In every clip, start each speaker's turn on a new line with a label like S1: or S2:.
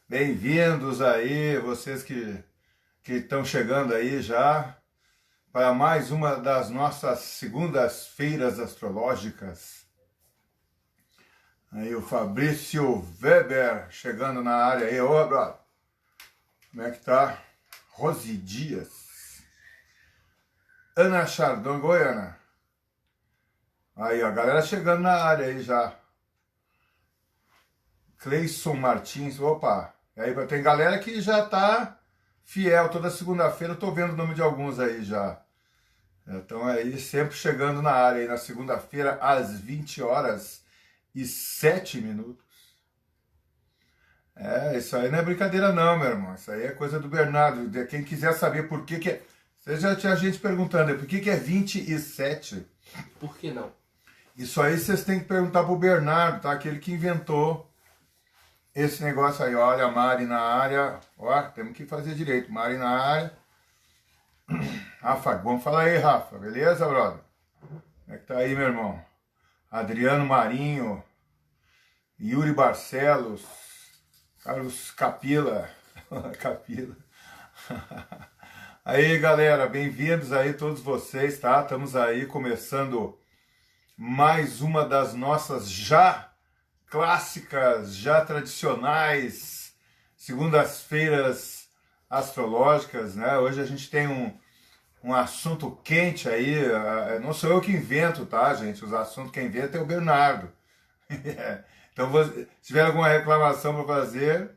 S1: Bem-vindos aí, vocês que estão chegando aí já para mais uma das nossas segundas-feiras astrológicas. Aí o Fabrício Weber chegando na área aí. Ô, brother, como é que tá? Rose Dias. Ana Chardon, Goiânia. Aí, a galera chegando na área aí já. Cleison Martins, opa. E aí, tem galera que já tá fiel. Toda segunda-feira eu tô vendo o nome de alguns aí já. Então aí, sempre chegando na área aí na segunda-feira, às 20 horas e 7 minutos. Isso aí não é brincadeira não, meu irmão. Isso aí é coisa do Bernardo. Quem quiser saber por que que é... Você já tinha gente perguntando, por que que é 27?
S2: Por que não?
S1: Isso aí vocês têm que perguntar pro Bernardo, tá? Aquele que inventou esse negócio aí. Olha, Mari na área. Ó, temos que fazer direito. Mari na área. Rafa, vamos falar aí, Rafa. Beleza, brother? Como é que tá aí, meu irmão? Adriano Marinho, Yuri Barcelos, Carlos Capila. Capila. Aí, galera, bem-vindos aí todos vocês, tá? Estamos aí começando mais uma das nossas já clássicas, já tradicionais segundas-feiras astrológicas, né? Hoje a gente tem um assunto quente aí, não sou eu que invento, tá, gente? Os assuntos que inventa é o Bernardo. Então, se tiver alguma reclamação para fazer,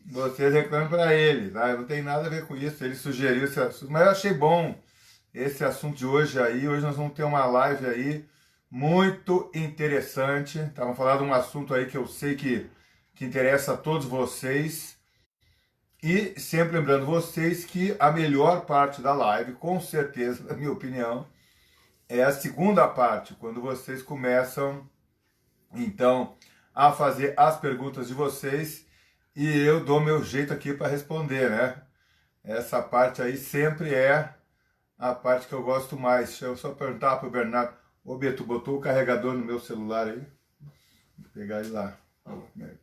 S1: vocês reclamem para ele, tá? Eu não tenho nada a ver com isso, ele sugeriu esse assunto, mas eu achei bom esse assunto de hoje aí. Hoje nós vamos ter uma live aí muito interessante. Vamos falar de um assunto aí que eu sei que interessa a todos vocês. E sempre lembrando vocês que a melhor parte da live, com certeza, na minha opinião, é a segunda parte, quando vocês começam, então, a fazer as perguntas de vocês e eu dou meu jeito aqui para responder, né? Essa parte aí sempre é a parte que eu gosto mais. Deixa eu só perguntar para o Bernardo. Ô, Beto, botou o carregador no meu celular aí? Vou pegar ele lá.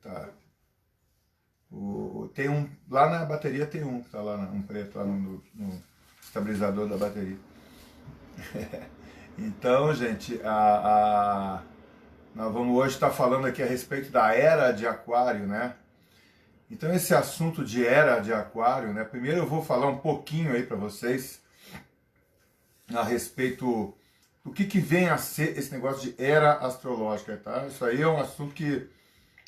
S1: Tá. Tem um, lá na bateria tem um, que tá lá, um preto lá no estabilizador da bateria. Então, gente, nós vamos hoje estar falando aqui a respeito da era de Aquário, né? Então, esse assunto de era de Aquário, né? Primeiro eu vou falar um pouquinho aí para vocês a respeito do que vem a ser esse negócio de era astrológica, tá? Isso aí é um assunto que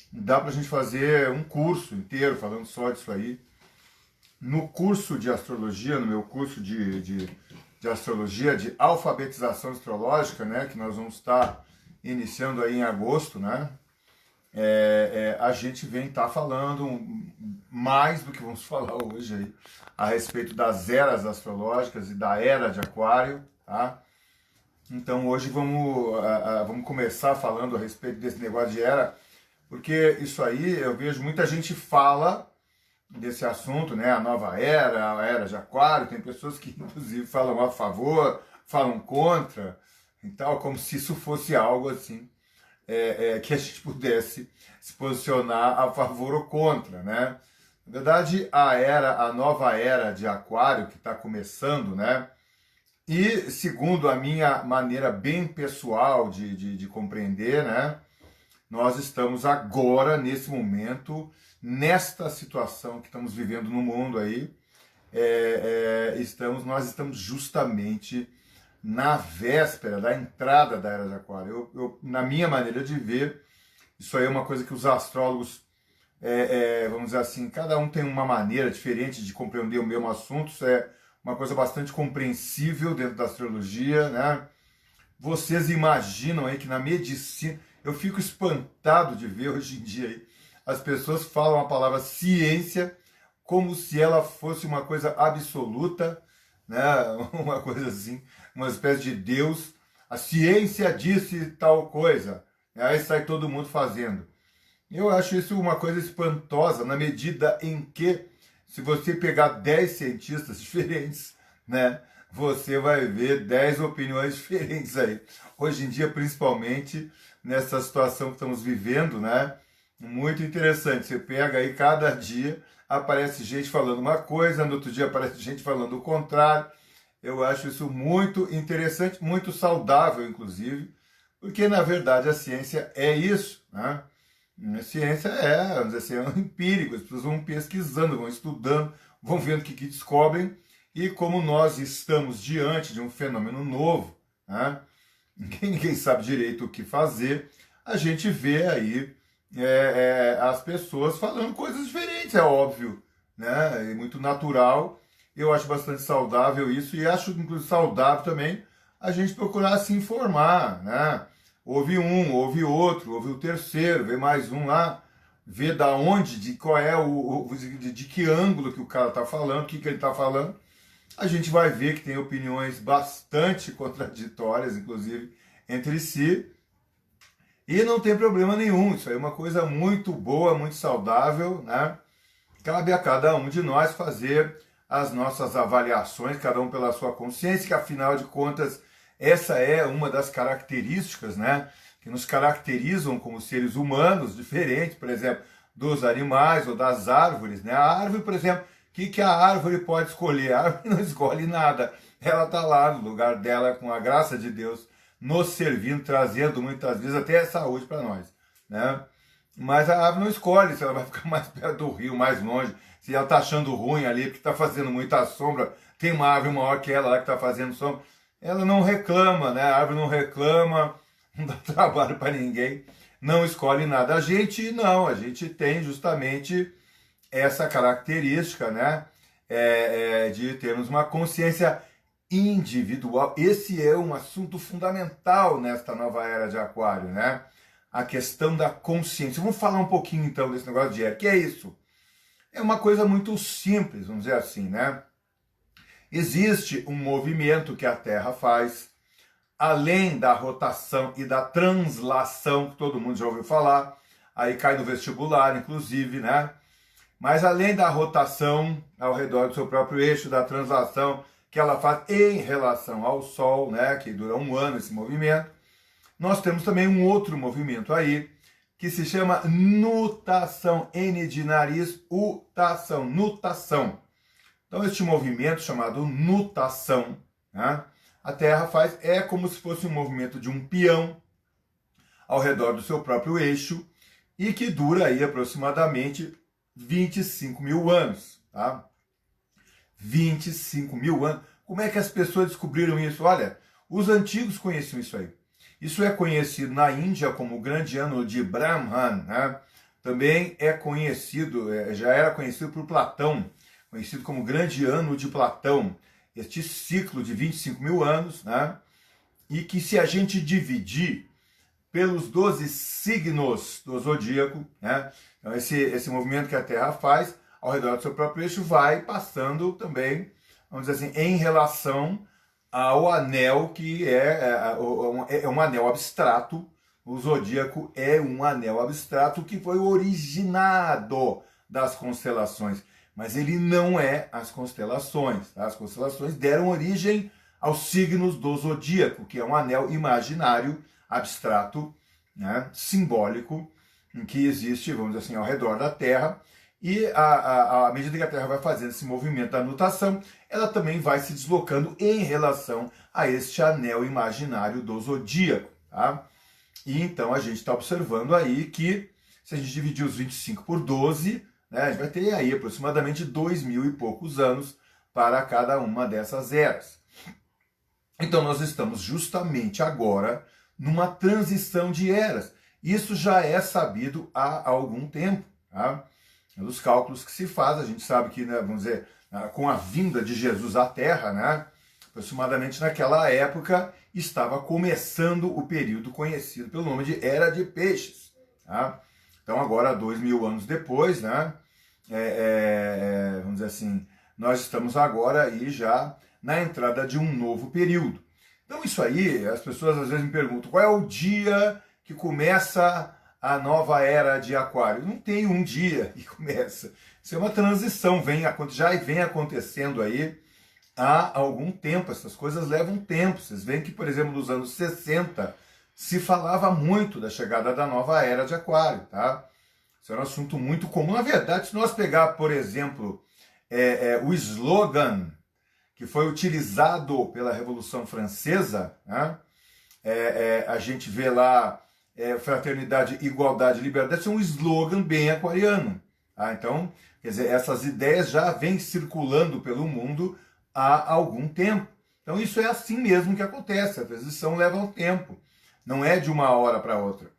S1: dá pra gente fazer um curso inteiro falando só disso aí. No curso de astrologia, no meu curso de astrologia, de alfabetização astrológica, né, que nós vamos estar iniciando aí em agosto, né, a gente vem estar falando mais do que vamos falar hoje aí, a respeito das eras astrológicas e da era de Aquário, tá? Então hoje vamos começar falando a respeito desse negócio de era, porque isso aí eu vejo muita gente fala desse assunto, né? A nova era, a era de Aquário, tem pessoas que inclusive falam a favor, falam contra, e tal, como se isso fosse algo assim que a gente pudesse se posicionar a favor ou contra, né? Na verdade, a nova era de Aquário que está começando, né? E segundo a minha maneira bem pessoal de compreender, né? Nós estamos agora, nesse momento, nesta situação que estamos vivendo no mundo aí, nós estamos justamente na véspera da entrada da Era de Aquário. Na minha maneira de ver, isso aí é uma coisa que os astrólogos, vamos dizer assim, cada um tem uma maneira diferente de compreender o mesmo assunto. Isso é uma coisa bastante compreensível dentro da astrologia, né? Vocês imaginam aí que na medicina, eu fico espantado de ver hoje em dia aí, as pessoas falam a palavra ciência como se ela fosse uma coisa absoluta, né? Uma coisa assim, uma espécie de Deus. A ciência disse tal coisa, aí sai todo mundo fazendo. Eu acho isso uma coisa espantosa, na medida em que, se você pegar 10 cientistas diferentes, né, você vai ver 10 opiniões diferentes aí. Hoje em dia, principalmente, nessa situação que estamos vivendo, né, Muito interessante. Você pega aí cada dia, aparece gente falando uma coisa, no outro dia aparece gente falando o contrário. Eu acho isso muito interessante, muito saudável, inclusive, porque na verdade a ciência é isso, né? A ciência é, vamos dizer assim, é um empírico, as pessoas vão pesquisando, vão estudando, vão vendo o que descobrem, e como nós estamos diante de um fenômeno novo, né? Ninguém sabe direito o que fazer, a gente vê aí as pessoas falando coisas diferentes, é óbvio, né? É muito natural. Eu acho bastante saudável isso e acho inclusive saudável também a gente procurar se informar, né? Ouve um, ouve outro, ouve o terceiro, vê mais um lá, vê da onde, de qual é de que ângulo que o cara está falando, o que ele está falando. A gente vai ver que tem opiniões bastante contraditórias, inclusive, entre si. E não tem problema nenhum, isso aí é uma coisa muito boa, muito saudável, né? Cabe a cada um de nós fazer as nossas avaliações, cada um pela sua consciência, que afinal de contas, essa é uma das características, né? Que nos caracterizam como seres humanos, diferentes, por exemplo, dos animais ou das árvores, né? A árvore, por exemplo, o que a árvore pode escolher? A árvore não escolhe nada, ela está lá no lugar dela, com a graça de Deus, nos servindo, trazendo muitas vezes até saúde para nós, né? Mas a árvore não escolhe se ela vai ficar mais perto do rio, mais longe, se ela está achando ruim ali, porque está fazendo muita sombra, tem uma árvore maior que ela lá que está fazendo sombra. Ela não reclama, né? A árvore não reclama, não dá trabalho para ninguém, não escolhe nada. A gente não, a gente tem justamente essa característica, né? De termos uma consciência individual. Esse é um assunto fundamental nesta nova era de Aquário, né? A questão da consciência. Vamos falar um pouquinho então desse negócio de era. O que é isso? É uma coisa muito simples, vamos dizer assim, né? Existe um movimento que a Terra faz, além da rotação e da translação, que todo mundo já ouviu falar, aí cai no vestibular, inclusive, né? Mas além da rotação ao redor do seu próprio eixo, da translação que ela faz em relação ao Sol, né? Que dura um ano esse movimento, nós temos também um outro movimento aí, que se chama nutação, N de nariz, utação, nutação. Então, este movimento chamado nutação, né, a Terra faz, é como se fosse um movimento de um peão ao redor do seu próprio eixo e que dura aí aproximadamente 25 mil anos. Tá? 25 mil anos. Como é que as pessoas descobriram isso? Olha, os antigos conheciam isso aí. Isso é conhecido na Índia como o grande ano de Brahman, né? Também é conhecido, já era conhecido por Platão, conhecido como grande ano de Platão, este ciclo de 25 mil anos, né? E que se a gente dividir pelos 12 signos do zodíaco, né? Então esse movimento que a Terra faz ao redor do seu próprio eixo vai passando também, vamos dizer assim, em relação ao anel que é um anel abstrato. O zodíaco é um anel abstrato que foi originado das constelações, mas ele não é as constelações. Tá? As constelações deram origem aos signos do zodíaco, que é um anel imaginário, abstrato, né, simbólico, que existe, vamos dizer assim, ao redor da Terra. E à medida que a Terra vai fazendo esse movimento da nutação, ela também vai se deslocando em relação a este anel imaginário do zodíaco. Tá? E então a gente está observando aí que, se a gente dividir os 25 por 12, né, a gente vai ter aí aproximadamente 2.000 e poucos anos para cada uma dessas eras. Então nós estamos justamente agora numa transição de eras. Isso já é sabido há algum tempo. Tá? Dos cálculos que se faz, a gente sabe que, né, vamos dizer, com a vinda de Jesus à Terra, né, aproximadamente naquela época, estava começando o período conhecido pelo nome de Era de Peixes. Tá? Então agora, 2.000 anos depois, né, vamos dizer assim, nós estamos agora aí já na entrada de um novo período. Então isso aí, as pessoas às vezes me perguntam, qual é o dia que começa a nova era de Aquário? Não tem um dia que começa. Isso é uma transição, já vem acontecendo aí há algum tempo. Essas coisas levam tempo. Vocês veem que, por exemplo, nos anos 60 se falava muito da chegada da nova era de Aquário, tá? Isso era um assunto muito comum. Na verdade, se nós pegar, por exemplo, o slogan que foi utilizado pela Revolução Francesa, né? A gente vê lá fraternidade, igualdade, liberdade, isso é um slogan bem aquariano. Tá? Então, quer dizer, essas ideias já vêm circulando pelo mundo há algum tempo. Então isso é assim mesmo que acontece, a transição leva um tempo, não é de uma hora para outra.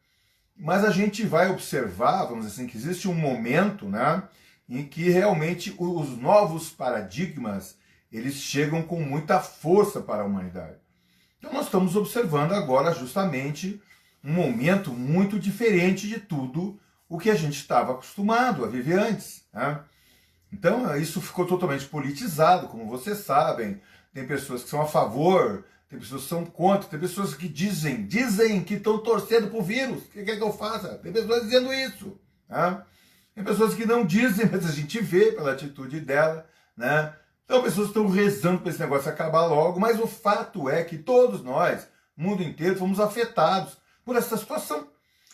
S1: Mas a gente vai observar, vamos dizer assim, que existe um momento, né, em que realmente os novos paradigmas, eles chegam com muita força para a humanidade. Então nós estamos observando agora justamente um momento muito diferente de tudo o que a gente estava acostumado a viver antes, né? Então isso ficou totalmente politizado, como vocês sabem. Tem pessoas que são a favor, tem pessoas que são contra, tem pessoas que dizem que estão torcendo para o vírus. O que quer que eu faça? Tem pessoas dizendo isso, né? Tem pessoas que não dizem, mas a gente vê pela atitude dela, né? Então pessoas estão rezando para esse negócio acabar logo, mas o fato é que todos nós, o mundo inteiro, fomos afetados por essa situação,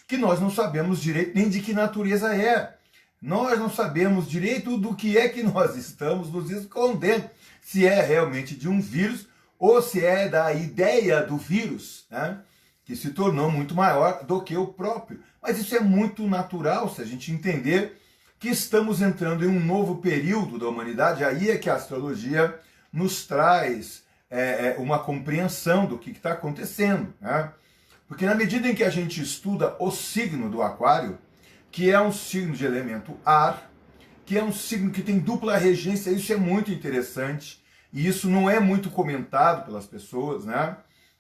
S1: que nós não sabemos direito nem de que natureza é. Nós não sabemos direito do que é que nós estamos nos escondendo. Se é realmente de um vírus ou se é da ideia do vírus, né, que se tornou muito maior do que o próprio. Mas isso é muito natural se a gente entender que estamos entrando em um novo período da humanidade. Aí é que a astrologia nos traz uma compreensão do que está acontecendo, né? Porque na medida em que a gente estuda o signo do aquário, que é um signo de elemento ar, que é um signo que tem dupla regência, isso é muito interessante, e isso não é muito comentado pelas pessoas, né?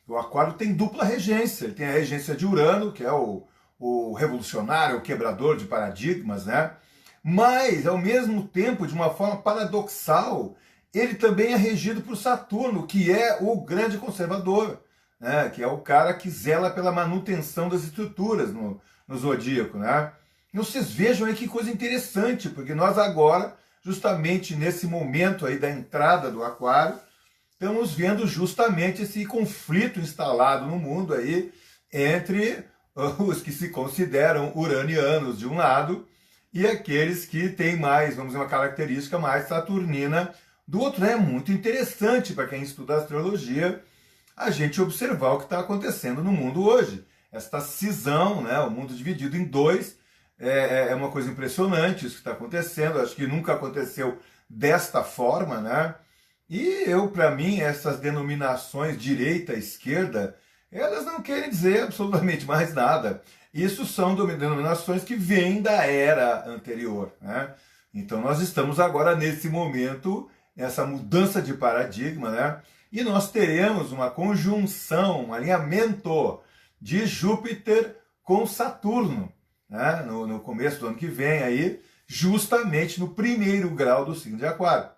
S1: O aquário tem dupla regência, ele tem a regência de Urano, que é o revolucionário, o quebrador de paradigmas, né? Mas, ao mesmo tempo, de uma forma paradoxal, ele também é regido por Saturno, que é o grande conservador, né? Que é o cara que zela pela manutenção das estruturas no zodíaco, né? E vocês vejam aí que coisa interessante, porque nós agora, justamente nesse momento aí da entrada do aquário, estamos vendo justamente esse conflito instalado no mundo aí entre os que se consideram uranianos de um lado e aqueles que têm mais, vamos dizer, uma característica mais saturnina do outro. É muito interessante para quem estuda astrologia a gente observar o que está acontecendo no mundo hoje. Esta cisão, né, o mundo dividido em dois, é uma coisa impressionante isso que está acontecendo. Acho que nunca aconteceu desta forma, né? E para mim, essas denominações direita, esquerda, elas não querem dizer absolutamente mais nada. Isso são denominações que vêm da era anterior, né? Então nós estamos agora nesse momento, essa mudança de paradigma, né? E nós teremos uma conjunção, um alinhamento de Júpiter com Saturno, né? No começo do ano que vem, aí, justamente no primeiro grau do signo de Aquário.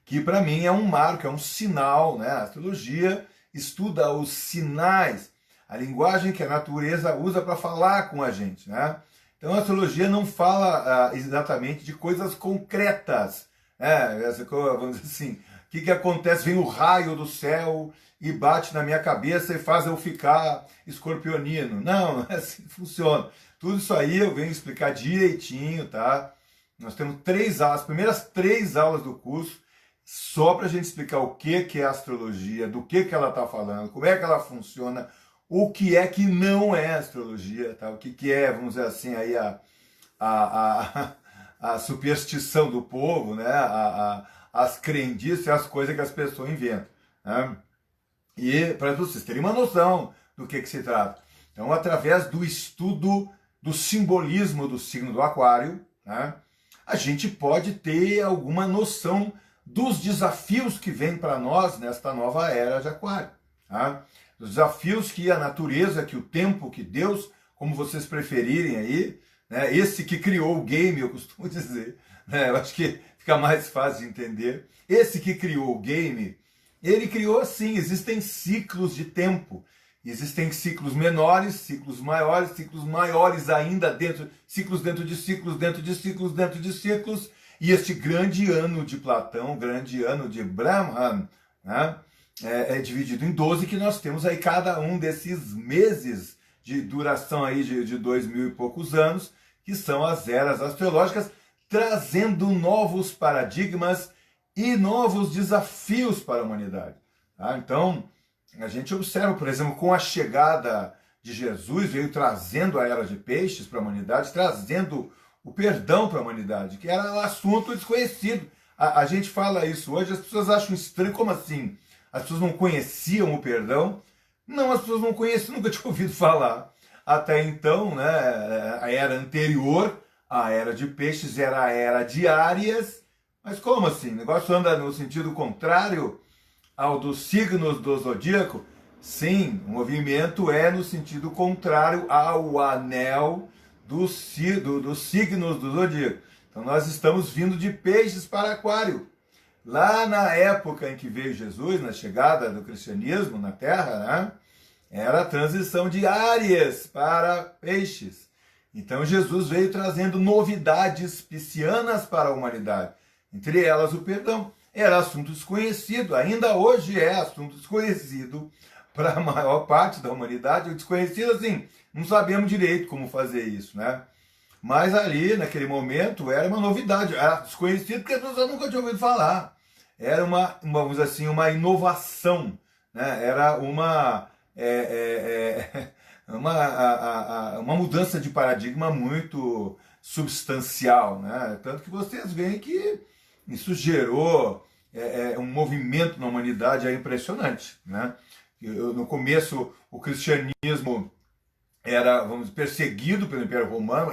S1: Que para mim é um marco, é um sinal, né? A astrologia estuda os sinais, a linguagem que a natureza usa para falar com a gente, né? Então a astrologia não fala exatamente de coisas concretas, né? Vamos dizer assim, o que acontece? Vem o raio do céu e bate na minha cabeça e faz eu ficar escorpionino. Não, não é assim que funciona. Tudo isso aí eu venho explicar direitinho, tá? Nós temos 3 aulas, as primeiras 3 aulas do curso, só para a gente explicar o que é astrologia, do que ela está falando, como é que ela funciona, o que é que não é astrologia, tá? O que é, vamos dizer assim, aí a superstição do povo, né? As crendices, as coisas que as pessoas inventam, né? E para vocês terem uma noção do que se trata. Então, através do estudo do simbolismo do signo do aquário, né, a gente pode ter alguma noção dos desafios que vêm para nós nesta nova era de aquário. Tá? Os desafios que a natureza, que o tempo, que Deus, como vocês preferirem aí, né, esse que criou o game, eu costumo dizer, né, eu acho que fica mais fácil de entender, esse que criou o game, ele criou assim, existem ciclos de tempo, existem ciclos menores, ciclos maiores ainda, ciclos dentro de ciclos, dentro de ciclos, dentro de ciclos, e este grande ano de Platão, grande ano de Brahman, né, é dividido em 12, que nós temos aí cada um desses meses de duração aí de 2000 e poucos anos, que são as eras astrológicas, trazendo novos paradigmas e novos desafios para a humanidade. Tá? Então, a gente observa, por exemplo, com a chegada de Jesus, veio trazendo a era de peixes para a humanidade, trazendo o perdão para a humanidade, que era um assunto desconhecido. A gente fala isso hoje, as pessoas acham estranho, como assim? As pessoas não conheciam o perdão? Não, as pessoas não conheciam, nunca tinham ouvido falar. Até então, né, a era anterior à era de peixes era a era de Áries. Mas como assim? O negócio anda no sentido contrário ao dos signos do zodíaco? Sim, o movimento é no sentido contrário ao anel dos signos do zodíaco. Então nós estamos vindo de peixes para aquário. Lá na época em que veio Jesus, na chegada do cristianismo na Terra, né, era a transição de Áries para peixes. Então Jesus veio trazendo novidades piscianas para a humanidade. Entre elas o perdão. Era assunto desconhecido, ainda hoje é assunto desconhecido para a maior parte da humanidade. O desconhecido, assim, não sabemos direito como fazer isso, né? Mas ali, naquele momento, era uma novidade, era desconhecido porque as pessoas nunca tinham ouvido falar. Era vamos dizer assim, uma inovação, né? Era uma mudança de paradigma muito substancial, né? Tanto que vocês veem que isso gerou um movimento na humanidade impressionante, né? No começo, o cristianismo era, vamos dizer, perseguido pelo Império Romano,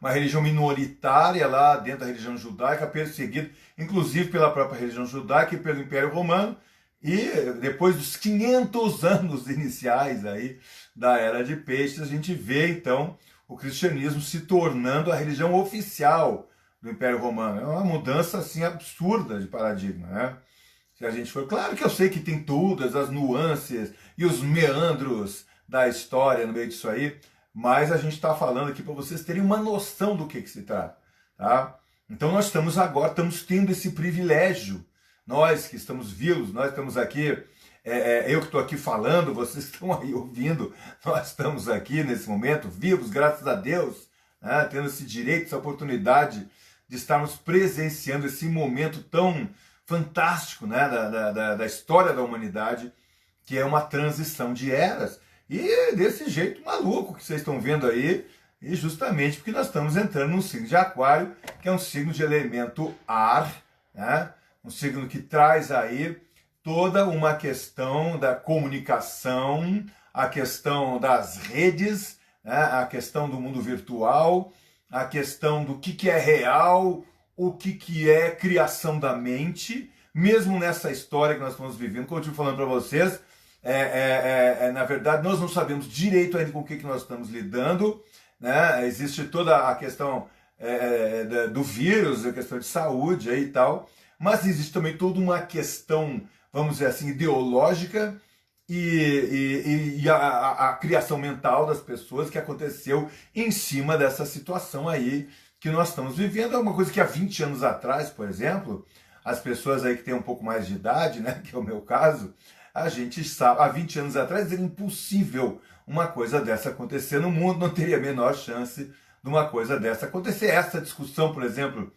S1: uma religião minoritária lá dentro da religião judaica, perseguido inclusive pela própria religião judaica e pelo Império Romano, e depois dos 500 anos iniciais aí da Era de Peixes, a gente vê então o cristianismo se tornando a religião oficial do Império Romano. É uma mudança assim absurda de paradigma, né? Se a gente for, claro que eu sei que tem todas as nuances e os meandros da história no meio disso aí, mas a gente está falando aqui para vocês terem uma noção do que se trata, tá? Então nós estamos tendo esse privilégio, nós que estamos vivos, nós estamos aqui, eu que estou aqui falando, vocês estão aí ouvindo, nós estamos aqui nesse momento vivos, graças a Deus, né, tendo esse direito, essa oportunidade de estarmos presenciando esse momento tão fantástico, né, da história da humanidade, que é uma transição de eras, e desse jeito maluco que vocês estão vendo aí, e justamente porque nós estamos entrando num signo de aquário, que é um signo de elemento ar, né, um signo que traz aí toda uma questão da comunicação, a questão das redes, né, a questão do mundo virtual, a questão do que é real, o que é criação da mente, mesmo nessa história que nós estamos vivendo, como eu estive falando para vocês, na verdade nós não sabemos direito ainda com o que nós estamos lidando, né? Existe toda a questão do vírus, a questão de saúde aí e tal, mas existe também toda uma questão, vamos dizer assim, ideológica e a criação mental das pessoas que aconteceu em cima dessa situação aí que nós estamos vivendo. É uma coisa que há 20 anos atrás, por exemplo, as pessoas aí que têm um pouco mais de idade, né, que é o meu caso, a gente sabe, há 20 anos atrás era impossível uma coisa dessa acontecer no mundo, não teria a menor chance de uma coisa dessa acontecer. Essa discussão, por exemplo,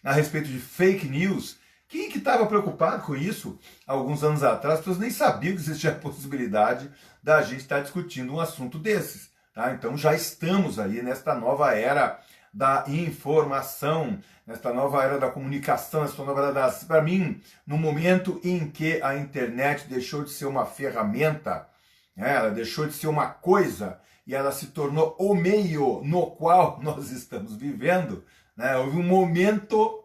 S1: a respeito de fake news, quem que estava preocupado com isso há alguns anos atrás? As pessoas nem sabiam que existia a possibilidade da gente estar discutindo um assunto desses. Tá? Então já estamos aí nesta nova era da informação, nesta nova era da comunicação, nesta nova era das... Para mim, no momento em que a internet deixou de ser uma ferramenta, né, ela deixou de ser uma coisa e ela se tornou o meio no qual nós estamos vivendo, né, houve um momento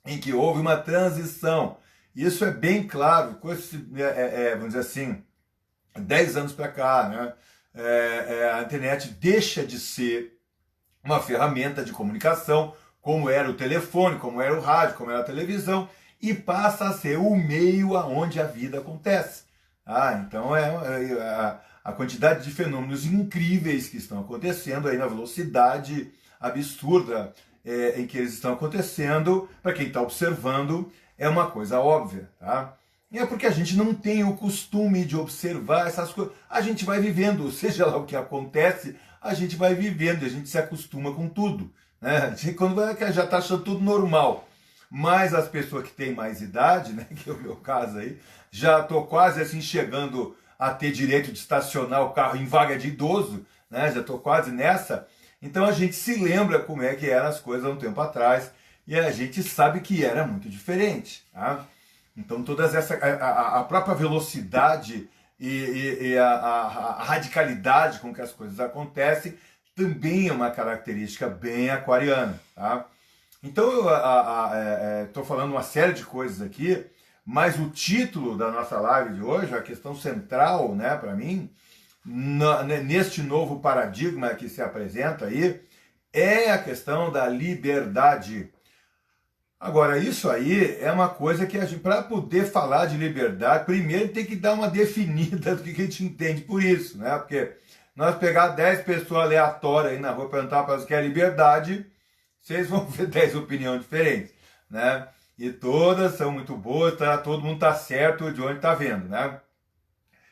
S1: em que houve uma transição. Isso é bem claro, vamos dizer assim, 10 anos para cá, né, a internet deixa de ser uma ferramenta de comunicação, como era o telefone, como era o rádio, como era a televisão, e passa a ser o meio aonde a vida acontece. Então a quantidade de fenômenos incríveis que estão acontecendo aí na velocidade absurda em que eles estão acontecendo, para quem está observando, é uma coisa óbvia, tá? E é porque a gente não tem o costume de observar essas coisas. A gente vai vivendo, seja lá o que acontece, a gente vai vivendo, a gente se acostuma com tudo, né? A gente, quando vai, já está achando tudo normal. Mas as pessoas que têm mais idade, né, que é o meu caso aí, já estou quase assim chegando a ter direito de estacionar o carro em vaga de idoso, né? Já estou quase nessa. Então a gente se lembra como é que eram as coisas há um tempo atrás e a gente sabe que era muito diferente, tá? Então todas a própria velocidade e a radicalidade com que as coisas acontecem também é uma característica bem aquariana, tá? Então eu estou falando uma série de coisas aqui, mas o título da nossa live de hoje, a questão central, né, para mim, neste novo paradigma que se apresenta aí, é a questão da liberdade. Agora, isso aí é uma coisa que a gente, para poder falar de liberdade, primeiro tem que dar uma definida do que a gente entende por isso, né? Porque nós pegar 10 pessoas aleatórias aí na rua e perguntar para elas o que é liberdade, vocês vão ver 10 opiniões diferentes, né? E todas são muito boas, tá? Todo mundo está certo de onde está vendo, né?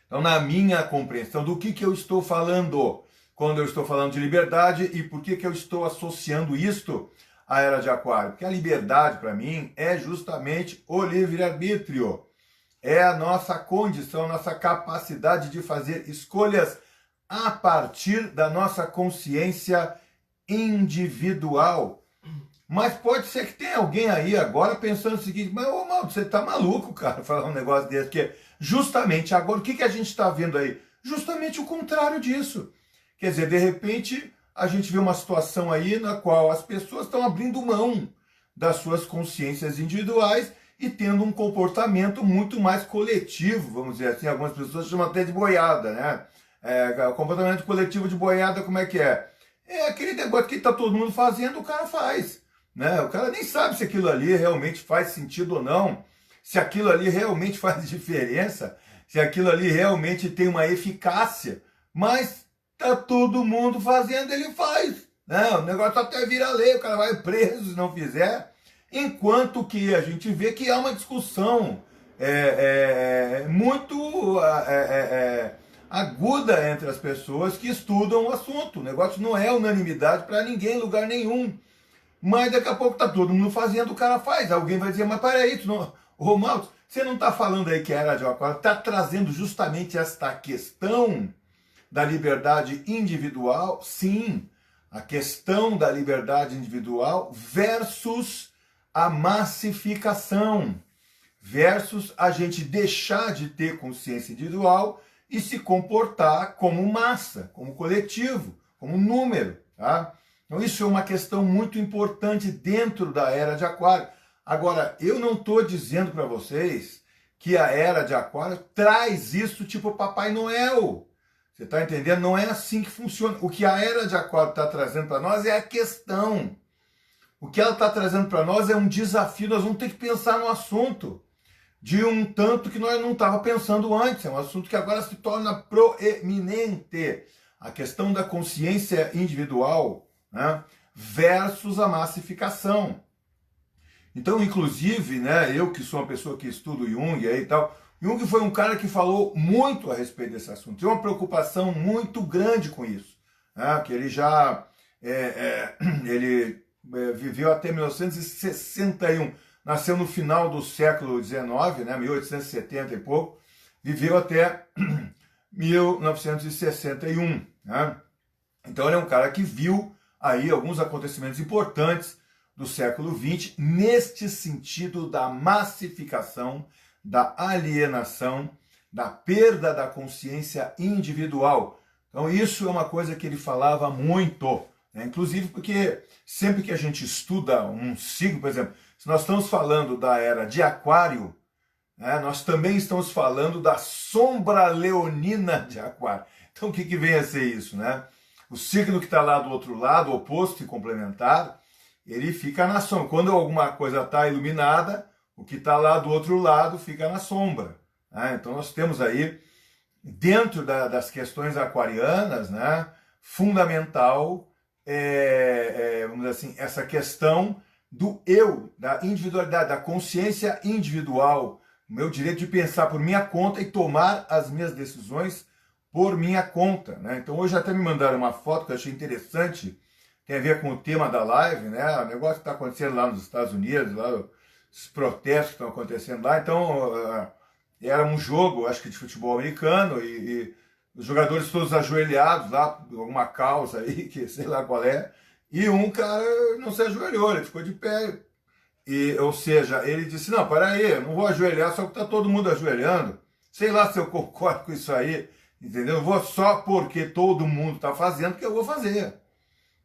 S1: Então, na minha compreensão do que eu estou falando quando eu estou falando de liberdade e por que eu estou associando isto à era de Aquário? Porque a liberdade, para mim, é justamente o livre-arbítrio. É a nossa condição, a nossa capacidade de fazer escolhas a partir da nossa consciência individual. Mas pode ser que tenha alguém aí agora pensando o seguinte, mas ô Maldo, você tá maluco, cara, falar um negócio desse, porque justamente agora, o que a gente está vendo aí? Justamente o contrário disso. Quer dizer, de repente, a gente vê uma situação aí na qual as pessoas estão abrindo mão das suas consciências individuais e tendo um comportamento muito mais coletivo, vamos dizer assim, algumas pessoas chamam até de boiada, né? O comportamento coletivo de boiada, como é que é? É aquele negócio que está todo mundo fazendo, o cara faz. Né? O cara nem sabe se aquilo ali realmente faz sentido ou não, se aquilo ali realmente faz diferença, se aquilo ali realmente tem uma eficácia, mas tá todo mundo fazendo, ele faz. Né? O negócio até vira lei, o cara vai preso se não fizer, enquanto que a gente vê que há uma discussão muito aguda entre as pessoas que estudam o assunto. O negócio não é unanimidade para ninguém em lugar nenhum. Mas daqui a pouco tá todo mundo fazendo, o cara faz. Alguém vai dizer, mas peraí, Romualdo, você não está falando aí que a era de Aquário está trazendo justamente esta questão da liberdade individual? Sim, a questão da liberdade individual versus a massificação, versus a gente deixar de ter consciência individual e se comportar como massa, como coletivo, como número, tá? Então isso é uma questão muito importante dentro da era de Aquário. Agora, eu não estou dizendo para vocês que a era de Aquário traz isso tipo Papai Noel. Você está entendendo? Não é assim que funciona. O que a era de Aquário está trazendo para nós é a questão. O que ela está trazendo para nós é um desafio. Nós vamos ter que pensar no assunto de um tanto que nós não estávamos pensando antes. É um assunto que agora se torna proeminente. A questão da consciência individual, né, versus a massificação. Então, inclusive, né, eu que sou uma pessoa que estudo Jung aí e tal, Jung foi um cara que falou muito a respeito desse assunto, tem uma preocupação muito grande com isso, né, que ele já viveu até 1961, nasceu no final do século XIX, né, 1870 e pouco, viveu até 1961, né? Então ele é um cara que viu aí alguns acontecimentos importantes do século XX neste sentido da massificação, da alienação, da perda da consciência individual. Então isso é uma coisa que ele falava muito, né? Inclusive porque sempre que a gente estuda um signo, por exemplo, se nós estamos falando da era de Aquário, né, nós também estamos falando da sombra leonina de Aquário. Então o que vem a ser isso, né? O signo que está lá do outro lado, oposto e complementar, ele fica na sombra. Quando alguma coisa está iluminada, o que está lá do outro lado fica na sombra. Né? Então nós temos aí, dentro das questões aquarianas, né, fundamental, vamos dizer assim, essa questão do eu, da individualidade, da consciência individual, o meu direito de pensar por minha conta e tomar as minhas decisões por minha conta, né? Então hoje até me mandaram uma foto que eu achei interessante, tem a ver com o tema da live, né? O negócio que está acontecendo lá nos Estados Unidos, lá os protestos que estão acontecendo lá. Então era um jogo, acho que de futebol americano, e os jogadores todos ajoelhados lá, por alguma causa aí, que sei lá qual é, e um cara não se ajoelhou, ele ficou de pé. Ou seja, ele disse, não, peraí, eu não vou ajoelhar só que está todo mundo ajoelhando. Sei lá se eu concordo com isso aí, entendeu? Eu vou só porque todo mundo está fazendo que eu vou fazer,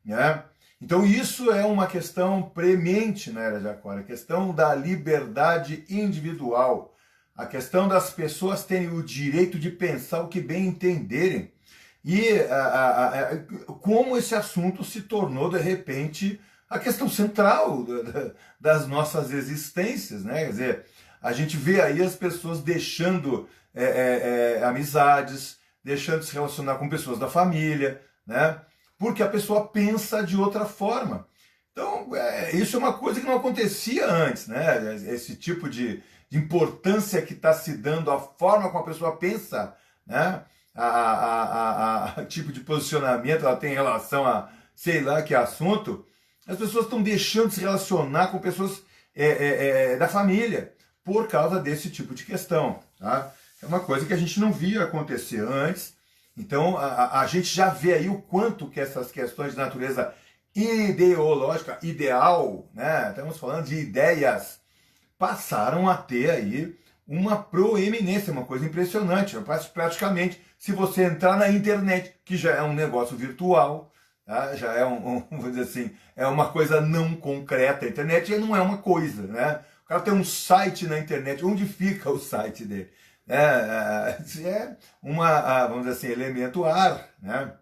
S1: né? Então isso é uma questão premente na Era de Aquário, a questão da liberdade individual, a questão das pessoas terem o direito de pensar o que bem entenderem. E como esse assunto se tornou, de repente, a questão central das nossas existências, né? Quer dizer, a gente vê aí as pessoas deixando amizades, deixando de se relacionar com pessoas da família, né? Porque a pessoa pensa de outra forma. Então, isso é uma coisa que não acontecia antes, né? Esse tipo de importância que está se dando à forma como a pessoa pensa, né? A tipo de posicionamento ela tem em relação a sei lá que assunto. As pessoas estão deixando de se relacionar com pessoas da família por causa desse tipo de questão. Tá? É uma coisa que a gente não via acontecer antes. Então a gente já vê aí o quanto que essas questões de natureza ideológica, ideal, né? Estamos falando de ideias, passaram a ter aí uma proeminência, uma coisa impressionante. Praticamente, se você entrar na internet, que já é um negócio virtual, tá? Já é vamos dizer assim, é uma coisa não concreta. A internet não é uma coisa, né? O cara tem um site na internet, onde fica o site dele? É vamos dizer assim, elemento ar, né?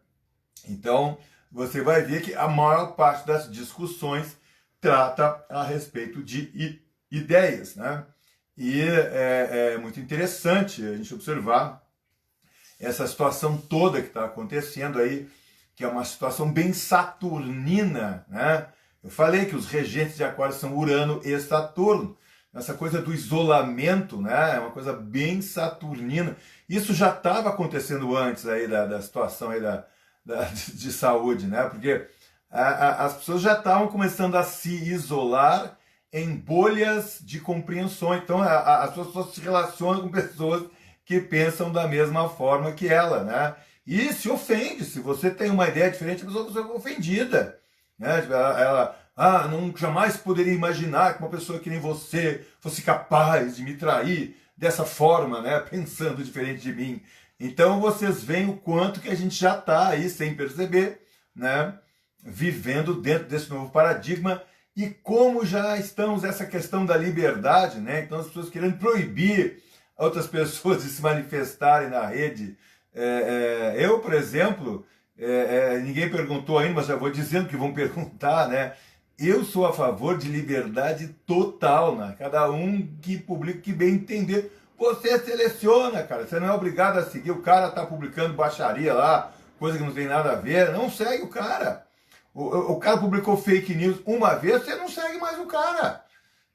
S1: Então, você vai ver que a maior parte das discussões trata a respeito de ideias, né? E é muito interessante a gente observar essa situação toda que está acontecendo aí, que é uma situação bem saturnina, né? Eu falei que os regentes de Aquário são Urano e Saturno. Essa coisa do isolamento, né? É uma coisa bem saturnina. Isso já estava acontecendo antes aí da situação aí de saúde, né? Porque as pessoas já estavam começando a se isolar em bolhas de compreensão. Então as pessoas se relacionam com pessoas que pensam da mesma forma que ela, né? E se ofende. Se você tem uma ideia diferente, a pessoa fica ofendida, né? Ela não jamais poderia imaginar que uma pessoa que nem você fosse capaz de me trair dessa forma, né? Pensando diferente de mim. Então vocês veem o quanto que a gente já está aí, sem perceber, né? Vivendo dentro desse novo paradigma. E como já estamos essa questão da liberdade, né? Então as pessoas querendo proibir outras pessoas de se manifestarem na rede. Eu, por exemplo, ninguém perguntou ainda, mas já vou dizendo que vão perguntar, né? Eu sou a favor de liberdade total, né? Cada um que publica o que bem entender. Você seleciona, cara. Você não é obrigado a seguir. O cara tá publicando baixaria lá, coisa que não tem nada a ver. Não segue o cara. O cara publicou fake news uma vez, você não segue mais o cara.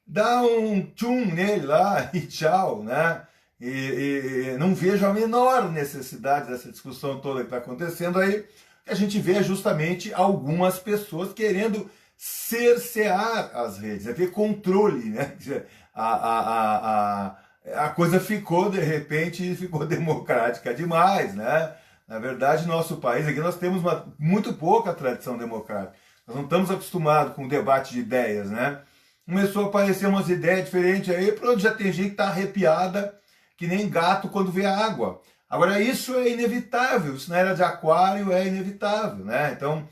S1: Dá um tchum nele lá e tchau, né? E não vejo a menor necessidade dessa discussão toda que está acontecendo aí. Que a gente vê justamente algumas pessoas querendo cercear as redes, ter controle, né? A coisa ficou, de repente, ficou democrática demais, né? Na verdade, nosso país aqui nós temos muito pouca tradição democrática. Nós não estamos acostumados com o debate de ideias, né? Começou a aparecer umas ideias diferentes aí, pronto, já tem gente que está arrepiada, que nem gato quando vê a água. Agora, isso é inevitável, isso na Era de Aquário é inevitável, né? Então,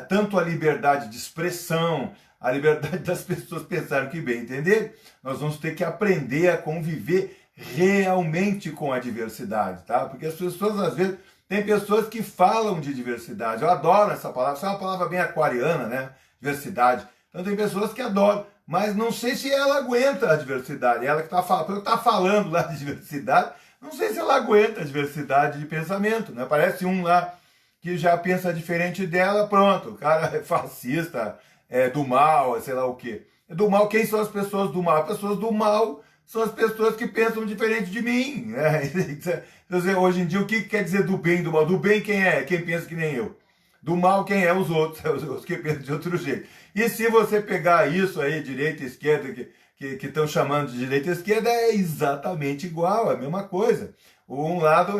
S1: tanto a liberdade de expressão, a liberdade das pessoas pensarem o que bem entender, nós vamos ter que aprender a conviver realmente com a diversidade, tá? Porque as pessoas, às vezes, tem pessoas que falam de diversidade. Eu adoro essa palavra, essa é uma palavra bem aquariana, né? Diversidade. Então tem pessoas que adoram, mas não sei se ela aguenta a diversidade. Ela que está falando lá de diversidade, não sei se ela aguenta a diversidade de pensamento, né? Parece um lá que já pensa diferente dela, pronto, o cara é fascista, é do mal, sei lá o quê. É do mal, quem são as pessoas do mal? As pessoas do mal são as pessoas que pensam diferente de mim, né? Então, hoje em dia, o que quer dizer do bem e do mal? Do bem, quem é? Quem pensa que nem eu. Do mal, quem é? Os outros, os que pensam de outro jeito. E se você pegar isso aí, direita e esquerda, que estão chamando de direita e esquerda, é exatamente igual, é a mesma coisa. Um lado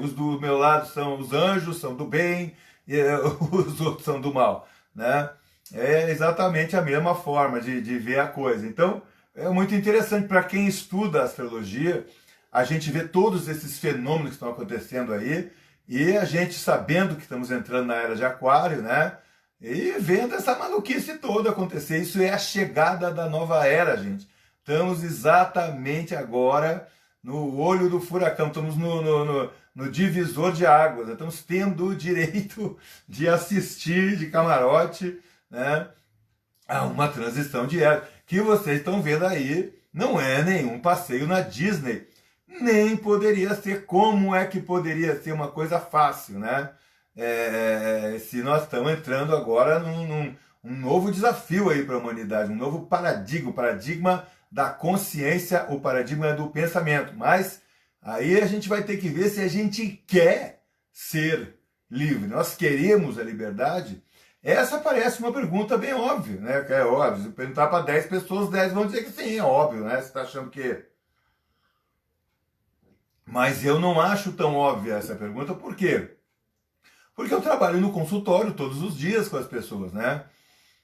S1: os do meu lado são os anjos, são do bem, e os outros são do mal, né? É exatamente a mesma forma de ver a coisa. Então, é muito interessante para quem estuda astrologia, a gente vê todos esses fenômenos que estão acontecendo aí, e a gente sabendo que estamos entrando na era de Aquário, né? E vendo essa maluquice toda acontecer. Isso é a chegada da nova era, gente. Estamos exatamente agora no olho do furacão, estamos no divisor de águas, estamos tendo o direito de assistir de camarote, né, a uma transição de era, que vocês estão vendo aí, não é nenhum passeio na Disney, nem poderia ser. Como é que poderia ser uma coisa fácil, né? Se nós estamos entrando agora num novo desafio aí para a humanidade, um novo paradigma, o paradigma da consciência, o paradigma do pensamento. Mas aí a gente vai ter que ver se a gente quer ser livre. Nós queremos a liberdade? Essa parece uma pergunta bem óbvia, né? É óbvio, se perguntar para 10 pessoas, 10 vão dizer que sim, é óbvio, né? Você está achando que... Mas eu não acho tão óbvia essa pergunta, por quê? Porque eu trabalho no consultório todos os dias com as pessoas, né?